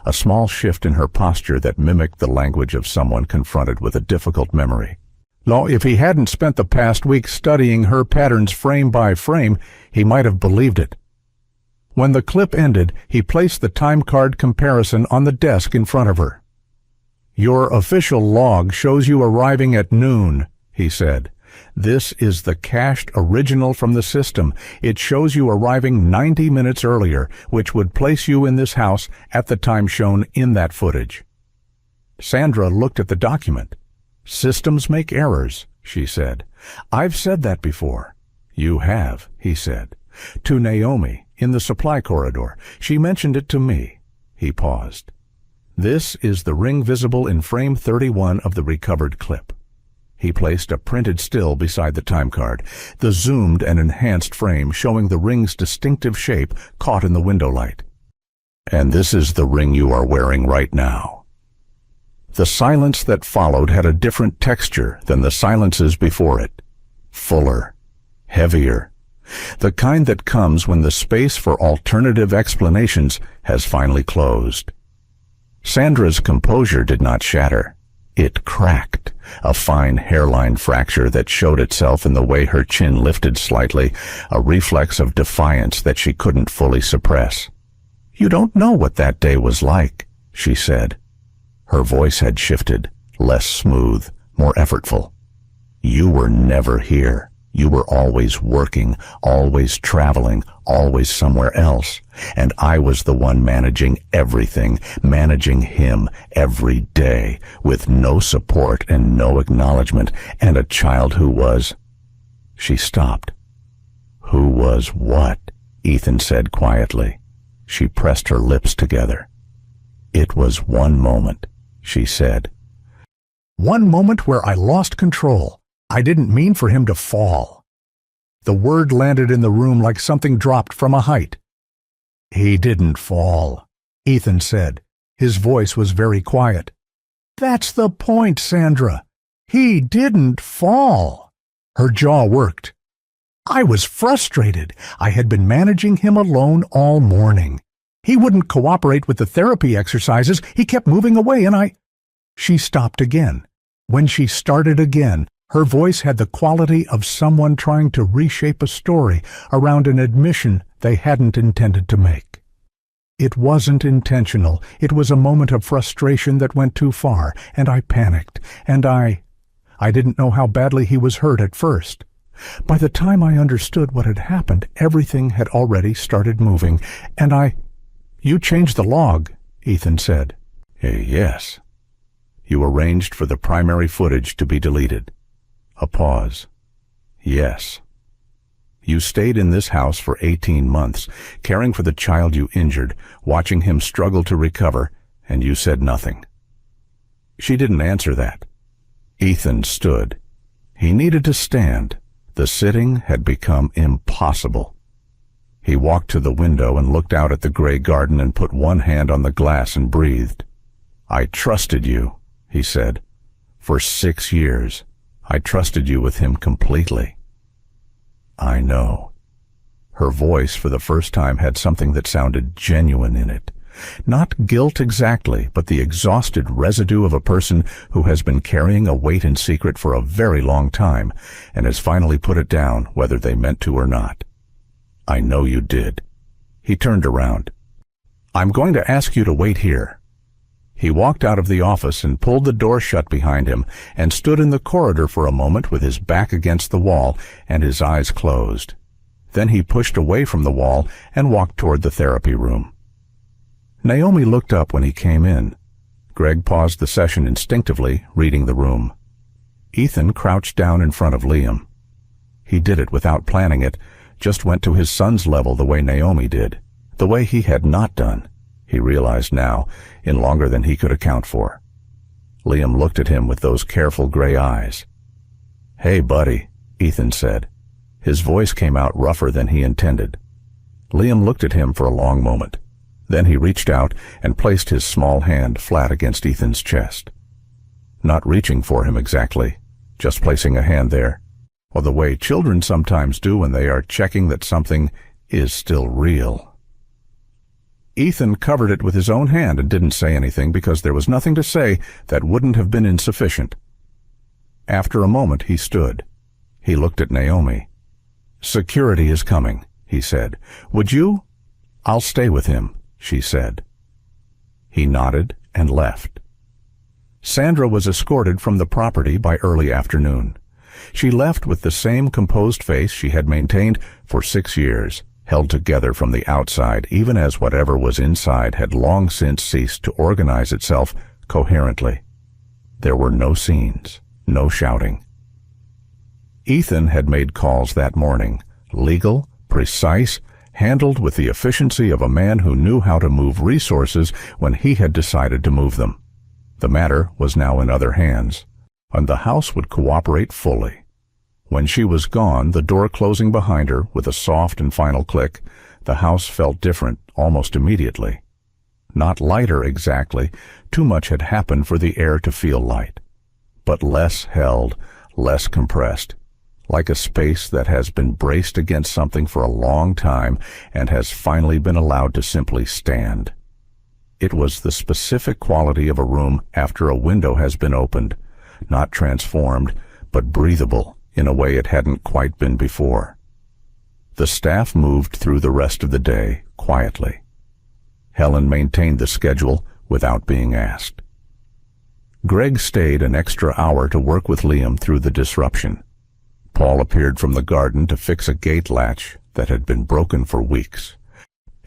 a small shift in her posture that mimicked the language of someone confronted with a difficult memory. Now, if he hadn't spent the past week studying her patterns frame by frame, he might have believed it. When the clip ended, he placed the time card comparison on the desk in front of her. "Your official log shows you arriving at noon," he said. "This is the cached original from the system. It shows you arriving 90 minutes earlier, which would place you in this house at the time shown in that footage." Sandra looked at the document. "Systems make errors," she said. "I've said that before." "You have," he said. "To Naomi, in the supply corridor. She mentioned it to me." He paused. "This is the ring visible in frame 31 of the recovered clip." He placed a printed still beside the time card, the zoomed and enhanced frame showing the ring's distinctive shape caught in the window light. "And this is the ring you are wearing right now." The silence that followed had a different texture than the silences before it. Fuller, heavier, the kind that comes when the space for alternative explanations has finally closed. Sandra's composure did not shatter. It cracked, a fine hairline fracture that showed itself in the way her chin lifted slightly, a reflex of defiance that she couldn't fully suppress. "You don't know what that day was like," she said. Her voice had shifted, less smooth, more effortful. "You were never here. You were always working, always traveling, always somewhere else. And I was the one managing everything, managing him every day, with no support and no acknowledgement, and a child who was—" She stopped. "Who was what?" Ethan said quietly. She pressed her lips together. "It was one moment," she said. "One moment where I lost control. I didn't mean for him to fall." The word landed in the room like something dropped from a height. "He didn't fall," Ethan said. His voice was very quiet. "That's the point, Sandra. He didn't fall." Her jaw worked. "I was frustrated. I had been managing him alone all morning. He wouldn't cooperate with the therapy exercises. He kept moving away and She stopped again. When she started again, her voice had the quality of someone trying to reshape a story around an admission they hadn't intended to make. It wasn't intentional. It was a moment of frustration that went too far, and I panicked, and I didn't know how badly he was hurt at first. By the time I understood what had happened, everything had already started moving, and "You changed the log," Ethan said. "Yes." "You arranged for the primary footage to be deleted." A pause. "Yes." "You stayed in this house for 18 months, caring for the child you injured, watching him struggle to recover, and you said nothing." She didn't answer that. Ethan stood. He needed to stand. The sitting had become impossible. He walked to the window and looked out at the gray garden and put one hand on the glass and breathed. "I trusted you," he said. "For 6 years. I trusted you with him completely." "I know." Her voice for the first time had something that sounded genuine in it, Not guilt exactly, but the exhausted residue of a person who has been carrying a weight in secret for a very long time and has finally put it down, whether they meant to or not. "I know you did." He turned around. "I'm going to ask you to wait here." He walked out of the office and pulled the door shut behind him and stood in the corridor for a moment with his back against the wall and his eyes closed. Then he pushed away from the wall and walked toward the therapy room. Naomi looked up when he came in. Greg paused the session instinctively, reading the room. Ethan crouched down in front of Liam. He did it without planning it, just went to his son's level the way Naomi did, the way he had not done, he realized now, in longer than he could account for. Liam looked at him with those careful gray eyes. "Hey, buddy," Ethan said. His voice came out rougher than he intended. Liam looked at him for a long moment. Then he reached out and placed his small hand flat against Ethan's chest. Not reaching for him exactly, just placing a hand there, or the way children sometimes do when they are checking that something is still real. Ethan covered it with his own hand and didn't say anything because there was nothing to say that wouldn't have been insufficient. After a moment he stood. He looked at Naomi. "Security is coming," he said. "Would you?" "I'll stay with him," she said. He nodded and left. Sandra was escorted from the property by early afternoon. She left with the same composed face she had maintained for 6 years, held together from the outside even as whatever was inside had long since ceased to organize itself coherently. There were no scenes, no shouting. Ethan had made calls that morning, legal, precise, handled with the efficiency of a man who knew how to move resources when he had decided to move them. The matter was now in other hands, and the house would cooperate fully. When she was gone, the door closing behind her with a soft and final click, the house felt different almost immediately. Not lighter exactly, too much had happened for the air to feel light, but less held, less compressed, like a space that has been braced against something for a long time and has finally been allowed to simply stand. It was the specific quality of a room after a window has been opened, not transformed, but breathable in a way it hadn't quite been before. The staff moved through the rest of the day quietly. Helen maintained the schedule without being asked. Greg stayed an extra hour to work with Liam through the disruption. Paul appeared from the garden to fix a gate latch that had been broken for weeks,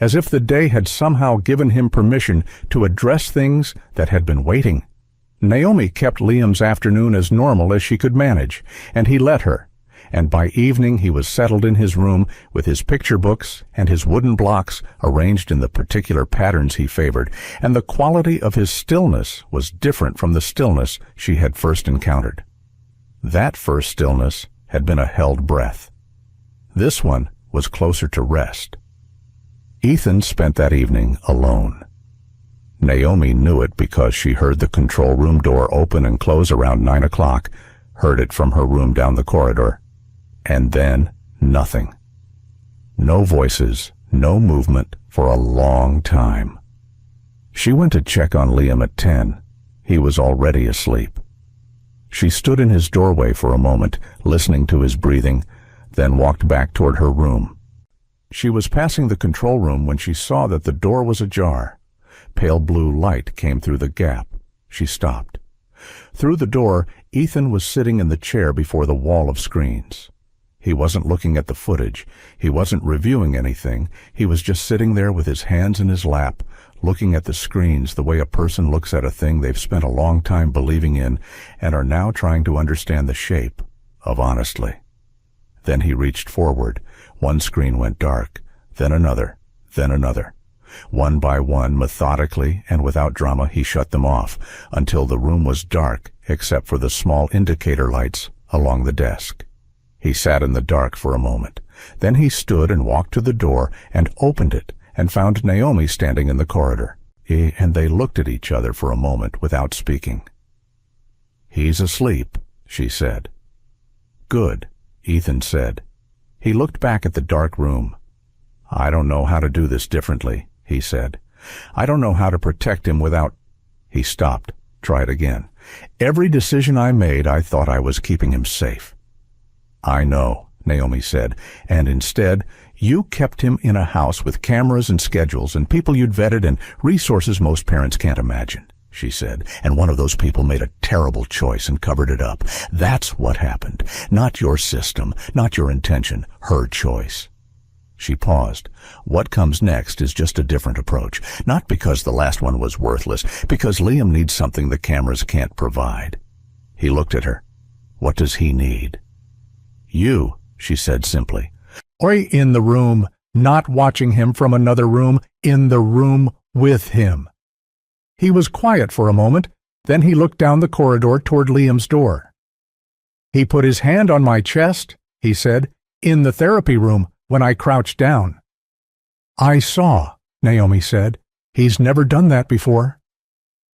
as if the day had somehow given him permission to address things that had been waiting. Naomi kept Liam's afternoon as normal as she could manage, and he let her, and by evening he was settled in his room with his picture books and his wooden blocks arranged in the particular patterns he favored, and the quality of his stillness was different from the stillness she had first encountered. That first stillness had been a held breath. This one was closer to rest. Ethan spent that evening alone. Naomi knew it because she heard the control room door open and close around 9 o'clock, heard it from her room down the corridor. And then nothing. No voices, no movement for a long time. She went to check on Liam at 10. He was already asleep. She stood in his doorway for a moment, listening to his breathing, then walked back toward her room. She was passing the control room when she saw that the door was ajar. Pale blue light came through the gap. She stopped. Through the door, Ethan was sitting in the chair before the wall of screens. He wasn't looking at the footage. He wasn't reviewing anything. He was just sitting there with his hands in his lap, looking at the screens the way a person looks at a thing they've spent a long time believing in and are now trying to understand the shape of honestly. Then he reached forward. One screen went dark, then another, then another. One by one, methodically and without drama, he shut them off until the room was dark except for the small indicator lights along the desk. He sat in the dark for a moment. Then he stood and walked to the door and opened it and found Naomi standing in the corridor. And they looked at each other for a moment without speaking. "He's asleep," she said. "Good," Ethan said. He looked back at the dark room. "I don't know how to do this differently," he said. I don't know how to protect him without—" He stopped, tried again. "Every decision I made, I thought I was keeping him safe." "I know," Naomi said, "and instead, you kept him in a house with cameras and schedules and people you'd vetted and resources most parents can't imagine," she said, "and one of those people made a terrible choice and covered it up. That's what happened. Not your system, not your intention, her choice." She paused. "What comes next is just a different approach, not because the last one was worthless, because Liam needs something the cameras can't provide." He looked at her. "What does he need?" "You," she said simply. "Oi, in the room, not watching him from another room, in the room with him." He was quiet for a moment, then he looked down the corridor toward Liam's door. "He put his hand on my chest," he said, "in the therapy room when I crouched down." "I saw," Naomi said. "He's never done that before."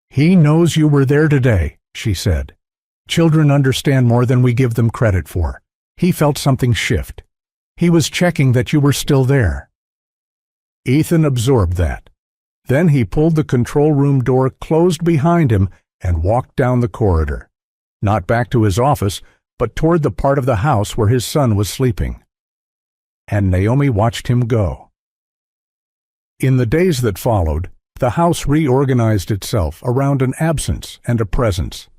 "He knows you were there today," she said. "Children understand more than we give them credit for. He felt something shift. He was checking that you were still there." Ethan absorbed that. Then he pulled the control room door closed behind him and walked down the corridor. Not back to his office, but toward the part of the house where his son was sleeping. And Naomi watched him go. In the days that followed, the house reorganized itself around an absence and a presence.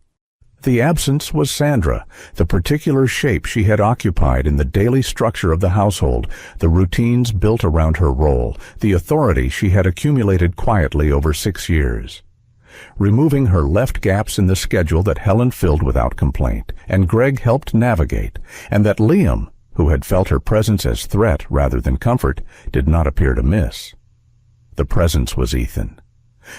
The absence was Sandra, the particular shape she had occupied in the daily structure of the household, the routines built around her role, the authority she had accumulated quietly over 6 years. Removing her left gaps in the schedule that Helen filled without complaint, and Greg helped navigate, and that Liam, who had felt her presence as threat rather than comfort, did not appear to miss. The presence was Ethan.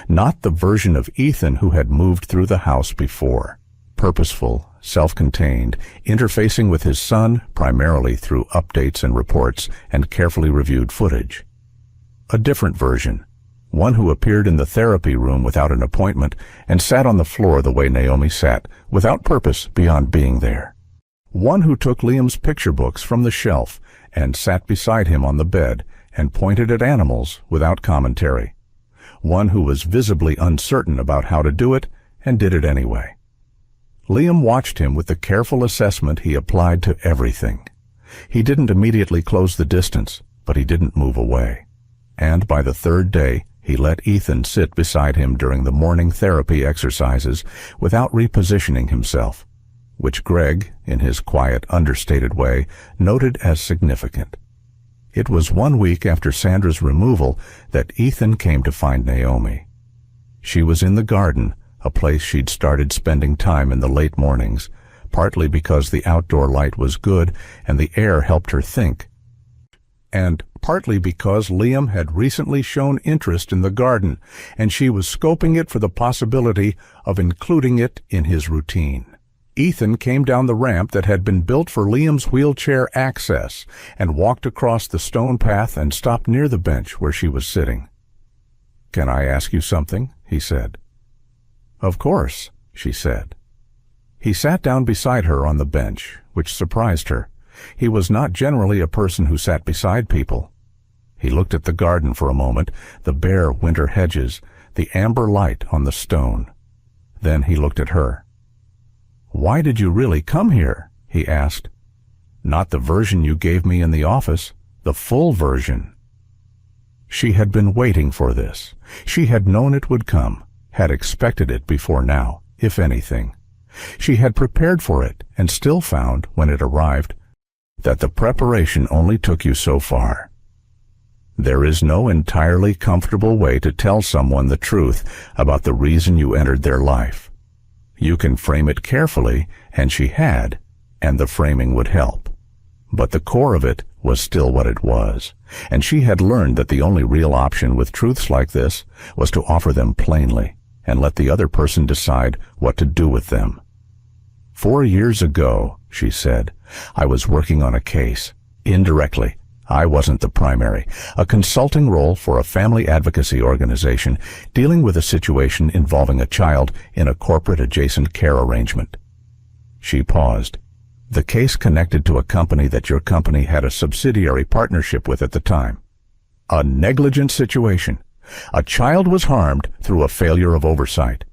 Not the version of Ethan who had moved through the house before. Purposeful, self-contained, interfacing with his son primarily through updates and reports and carefully reviewed footage. A different version, one who appeared in the therapy room without an appointment and sat on the floor the way Naomi sat, without purpose beyond being there. One who took Liam's picture books from the shelf and sat beside him on the bed and pointed at animals without commentary. One who was visibly uncertain about how to do it and did it anyway. Liam watched him with the careful assessment he applied to everything. He didn't immediately close the distance, but he didn't move away. And by the 3rd day, he let Ethan sit beside him during the morning therapy exercises without repositioning himself, which Greg, in his quiet, understated way, noted as significant. It was 1 week after Sandra's removal that Ethan came to find Naomi. She was in the garden, a place she'd started spending time in the late mornings, partly because the outdoor light was good and the air helped her think, and partly because Liam had recently shown interest in the garden, and she was scoping it for the possibility of including it in his routine. Ethan came down the ramp that had been built for Liam's wheelchair access and walked across the stone path and stopped near the bench where she was sitting. "Can I ask you something?" he said. "Of course," she said. He sat down beside her on the bench, which surprised her. He was not generally a person who sat beside people. He looked at the garden for a moment, the bare winter hedges, the amber light on the stone. Then he looked at her. "Why did you really come here?" he asked. "Not the version you gave me in the office, the full version." She had been waiting for this. She had known it would come, had expected it before now, if anything. She had prepared for it and still found, when it arrived, that the preparation only took you so far. There is no entirely comfortable way to tell someone the truth about the reason you entered their life. You can frame it carefully, and she had, and the framing would help. But the core of it was still what it was, and she had learned that the only real option with truths like this was to offer them plainly and let the other person decide what to do with them. 4 years ago, she said, I was working on a case. Indirectly, I wasn't the primary. A consulting role for a family advocacy organization dealing with a situation involving a child in a corporate adjacent care arrangement. She paused. The case connected to a company that your company had a subsidiary partnership with at the time. A negligent situation. A child was harmed through a failure of oversight.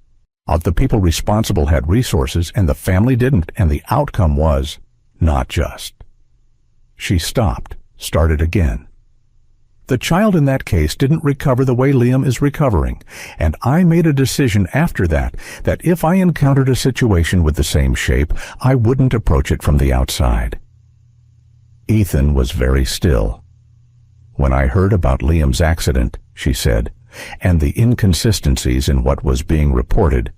The people responsible had resources and the family didn't, and the outcome was not just. She stopped, started again. The child in that case didn't recover the way Liam is recovering, and I made a decision after that if I encountered a situation with the same shape, I wouldn't approach it from the outside. Ethan was very still. When I heard about Liam's accident, she said, and the inconsistencies in what was being reported,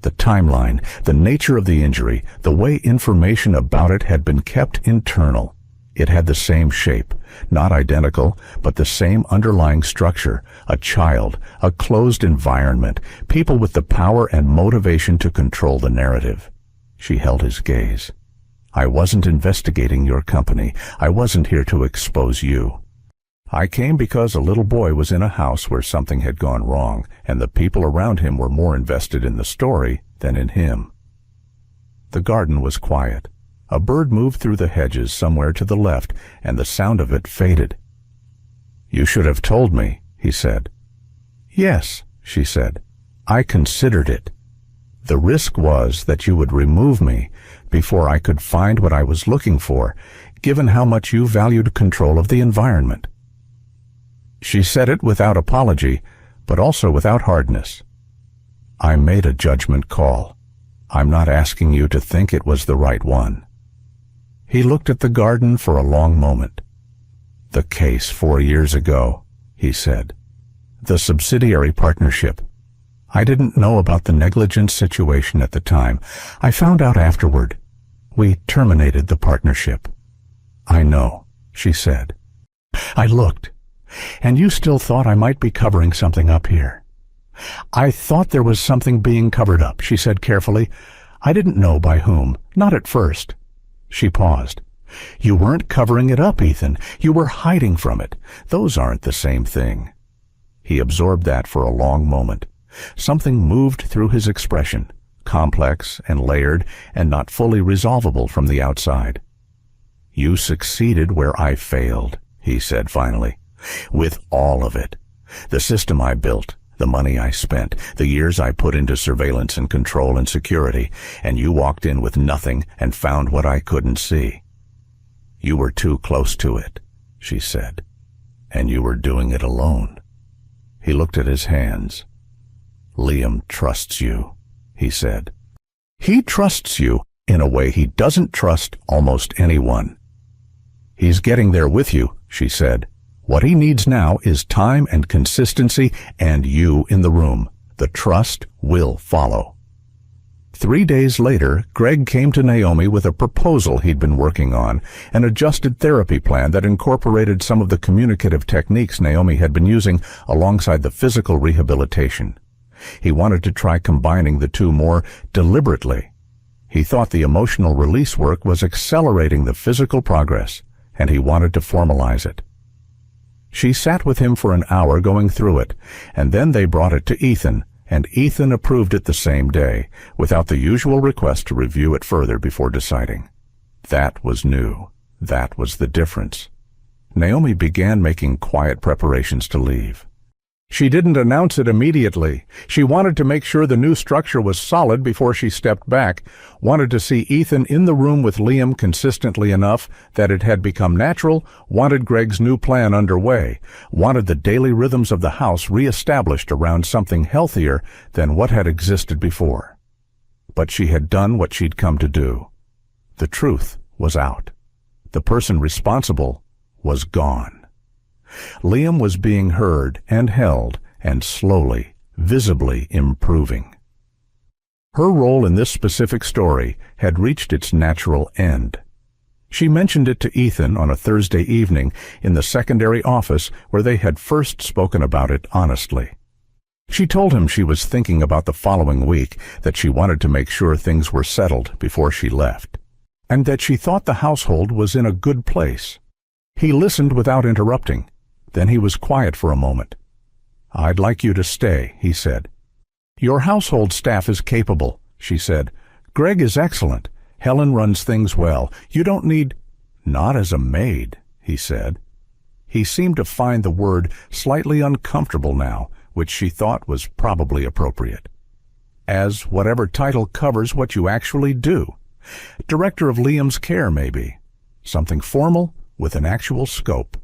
the timeline, the nature of the injury, the way information about it had been kept internal. It had the same shape, not identical, but the same underlying structure, a child, a closed environment, people with the power and motivation to control the narrative. She held his gaze. I wasn't investigating your company. I wasn't here to expose you. I came because a little boy was in a house where something had gone wrong, and the people around him were more invested in the story than in him. The garden was quiet. A bird moved through the hedges somewhere to the left, and the sound of it faded. You should have told me, he said. Yes, she said. I considered it. The risk was that you would remove me before I could find what I was looking for, given how much you valued control of the environment. She said it without apology, but also without hardness. I made a judgment call. I'm not asking you to think it was the right one. He looked at the garden for a long moment. The case 4 years ago, he said. The subsidiary partnership. I didn't know about the negligence situation at the time. I found out afterward. We terminated the partnership. I know, she said. I looked, and you still thought I might be covering something up here. I thought there was something being covered up, she said carefully. I didn't know by whom, not at first. She paused. You weren't covering it up, Ethan. You were hiding from it. Those aren't the same thing. He absorbed that for a long moment. Something moved through his expression, complex and layered and not fully resolvable from the outside. You succeeded where I failed, he said finally. With all of it. The system I built, the money I spent, the years I put into surveillance and control and security, and you walked in with nothing and found what I couldn't see. You were too close to it, she said, and you were doing it alone. He looked at his hands. Liam trusts you, he said. He trusts you in a way he doesn't trust almost anyone. He's getting there with you, she said. What he needs now is time and consistency and you in the room. The trust will follow. 3 days later, Greg came to Naomi with a proposal he'd been working on, an adjusted therapy plan that incorporated some of the communicative techniques Naomi had been using alongside the physical rehabilitation. He wanted to try combining the two more deliberately. He thought the emotional release work was accelerating the physical progress, and he wanted to formalize it. She sat with him for an hour going through it, and then they brought it to Ethan, and Ethan approved it the same day, without the usual request to review it further before deciding. That was new. That was the difference. Naomi began making quiet preparations to leave. She didn't announce it immediately. She wanted to make sure the new structure was solid before she stepped back, wanted to see Ethan in the room with Liam consistently enough that it had become natural, wanted Greg's new plan underway, wanted the daily rhythms of the house reestablished around something healthier than what had existed before. But she had done what she'd come to do. The truth was out. The person responsible was gone. Liam was being heard and held and slowly, visibly improving. Her role in this specific story had reached its natural end. She mentioned it to Ethan on a Thursday evening in the secondary office where they had first spoken about it honestly. She told him she was thinking about the following week, that she wanted to make sure things were settled before she left, and that she thought the household was in a good place. He listened without interrupting. Then he was quiet for a moment. I'd like you to stay, he said. Your household staff is capable, she said. Greg is excellent. Helen runs things well. You don't need... Not as a maid, he said. He seemed to find the word slightly uncomfortable now, which she thought was probably appropriate. As whatever title covers what you actually do. Director of Liam's care, maybe. Something formal with an actual scope.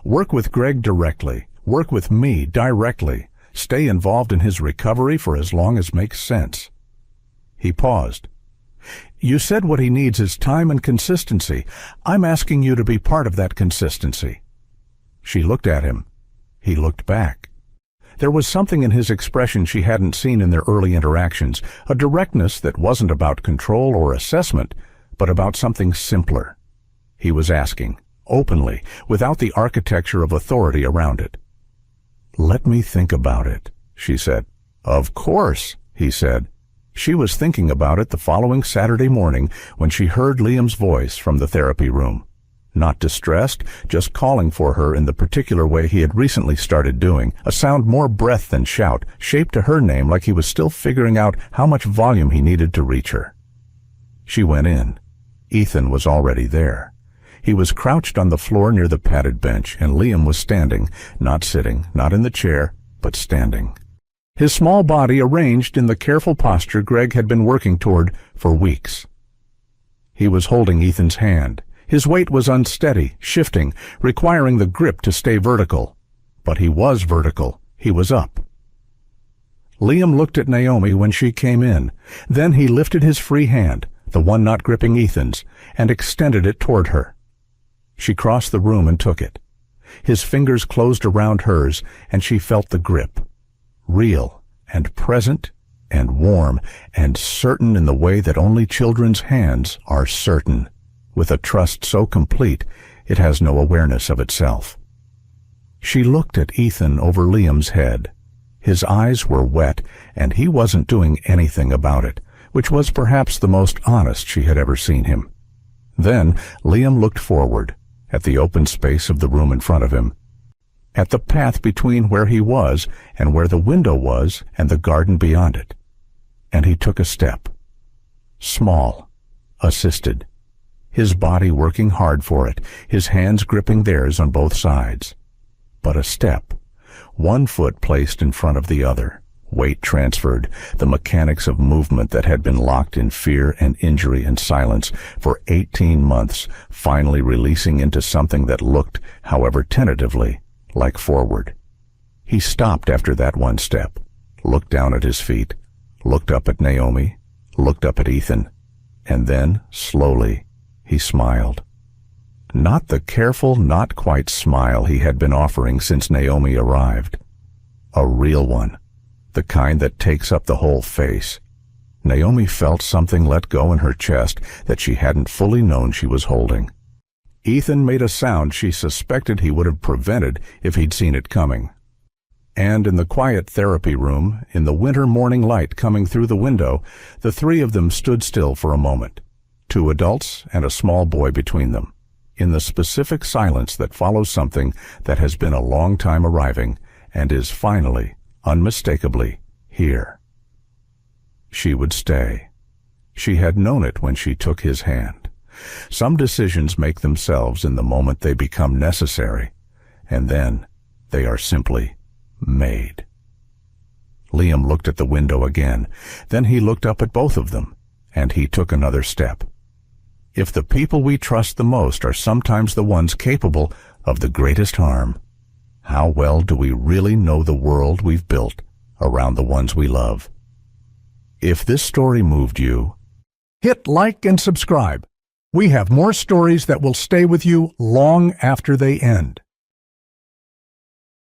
Work with Greg directly. Work with me directly. Stay involved in his recovery for as long as makes sense. He paused. You said what he needs is time and consistency. I'm asking you to be part of that consistency. She looked at him. He looked back. There was something in his expression she hadn't seen in their early interactions, a directness that wasn't about control or assessment, but about something simpler. He was asking, openly, without the architecture of authority around it. Let me think about it, she said. Of course, he said. She was thinking about it the following Saturday morning when she heard Liam's voice from the therapy room. Not distressed, just calling for her in the particular way he had recently started doing, a sound more breath than shout, shaped to her name like he was still figuring out how much volume he needed to reach her. She went in. Ethan was already there. He was crouched on the floor near the padded bench, and Liam was standing, not sitting, not in the chair, but standing. His small body arranged in the careful posture Greg had been working toward for weeks. He was holding Ethan's hand. His weight was unsteady, shifting, requiring the grip to stay vertical. But he was vertical. He was up. Liam looked at Naomi when she came in. Then he lifted his free hand, the one not gripping Ethan's, and extended it toward her. She crossed the room and took it. His fingers closed around hers, and she felt the grip. Real and present and warm and certain in the way that only children's hands are certain, with a trust so complete it has no awareness of itself. She looked at Ethan over Liam's head. His eyes were wet, and he wasn't doing anything about it, which was perhaps the most honest she had ever seen him. Then Liam looked forward, at the open space of the room in front of him, at the path between where he was and where the window was and the garden beyond it. And he took a step. Small, assisted, his body working hard for it, his hands gripping theirs on both sides. But a step, one foot placed in front of the other, weight transferred, the mechanics of movement that had been locked in fear and injury and silence for 18 months, finally releasing into something that looked, however tentatively, like forward. He stopped after that one step, looked down at his feet, looked up at Naomi, looked up at Ethan, and then, slowly, he smiled. Not the careful, not quite smile he had been offering since Naomi arrived. A real one, the kind that takes up the whole face. Naomi felt something let go in her chest that she hadn't fully known she was holding. Ethan made a sound she suspected he would have prevented if he'd seen it coming. And in the quiet therapy room, in the winter morning light coming through the window, the three of them stood still for a moment, 2 adults and a small boy between them, in the specific silence that follows something that has been a long time arriving and is finally, unmistakably, here. She would stay. She had known it when she took his hand. Some decisions make themselves in the moment they become necessary, and then they are simply made. Liam looked at the window again. Then he looked up at both of them, and he took another step. If the people we trust the most are sometimes the ones capable of the greatest harm, how well do we really know the world we've built around the ones we love? If this story moved you, hit like and subscribe. We have more stories that will stay with you long after they end.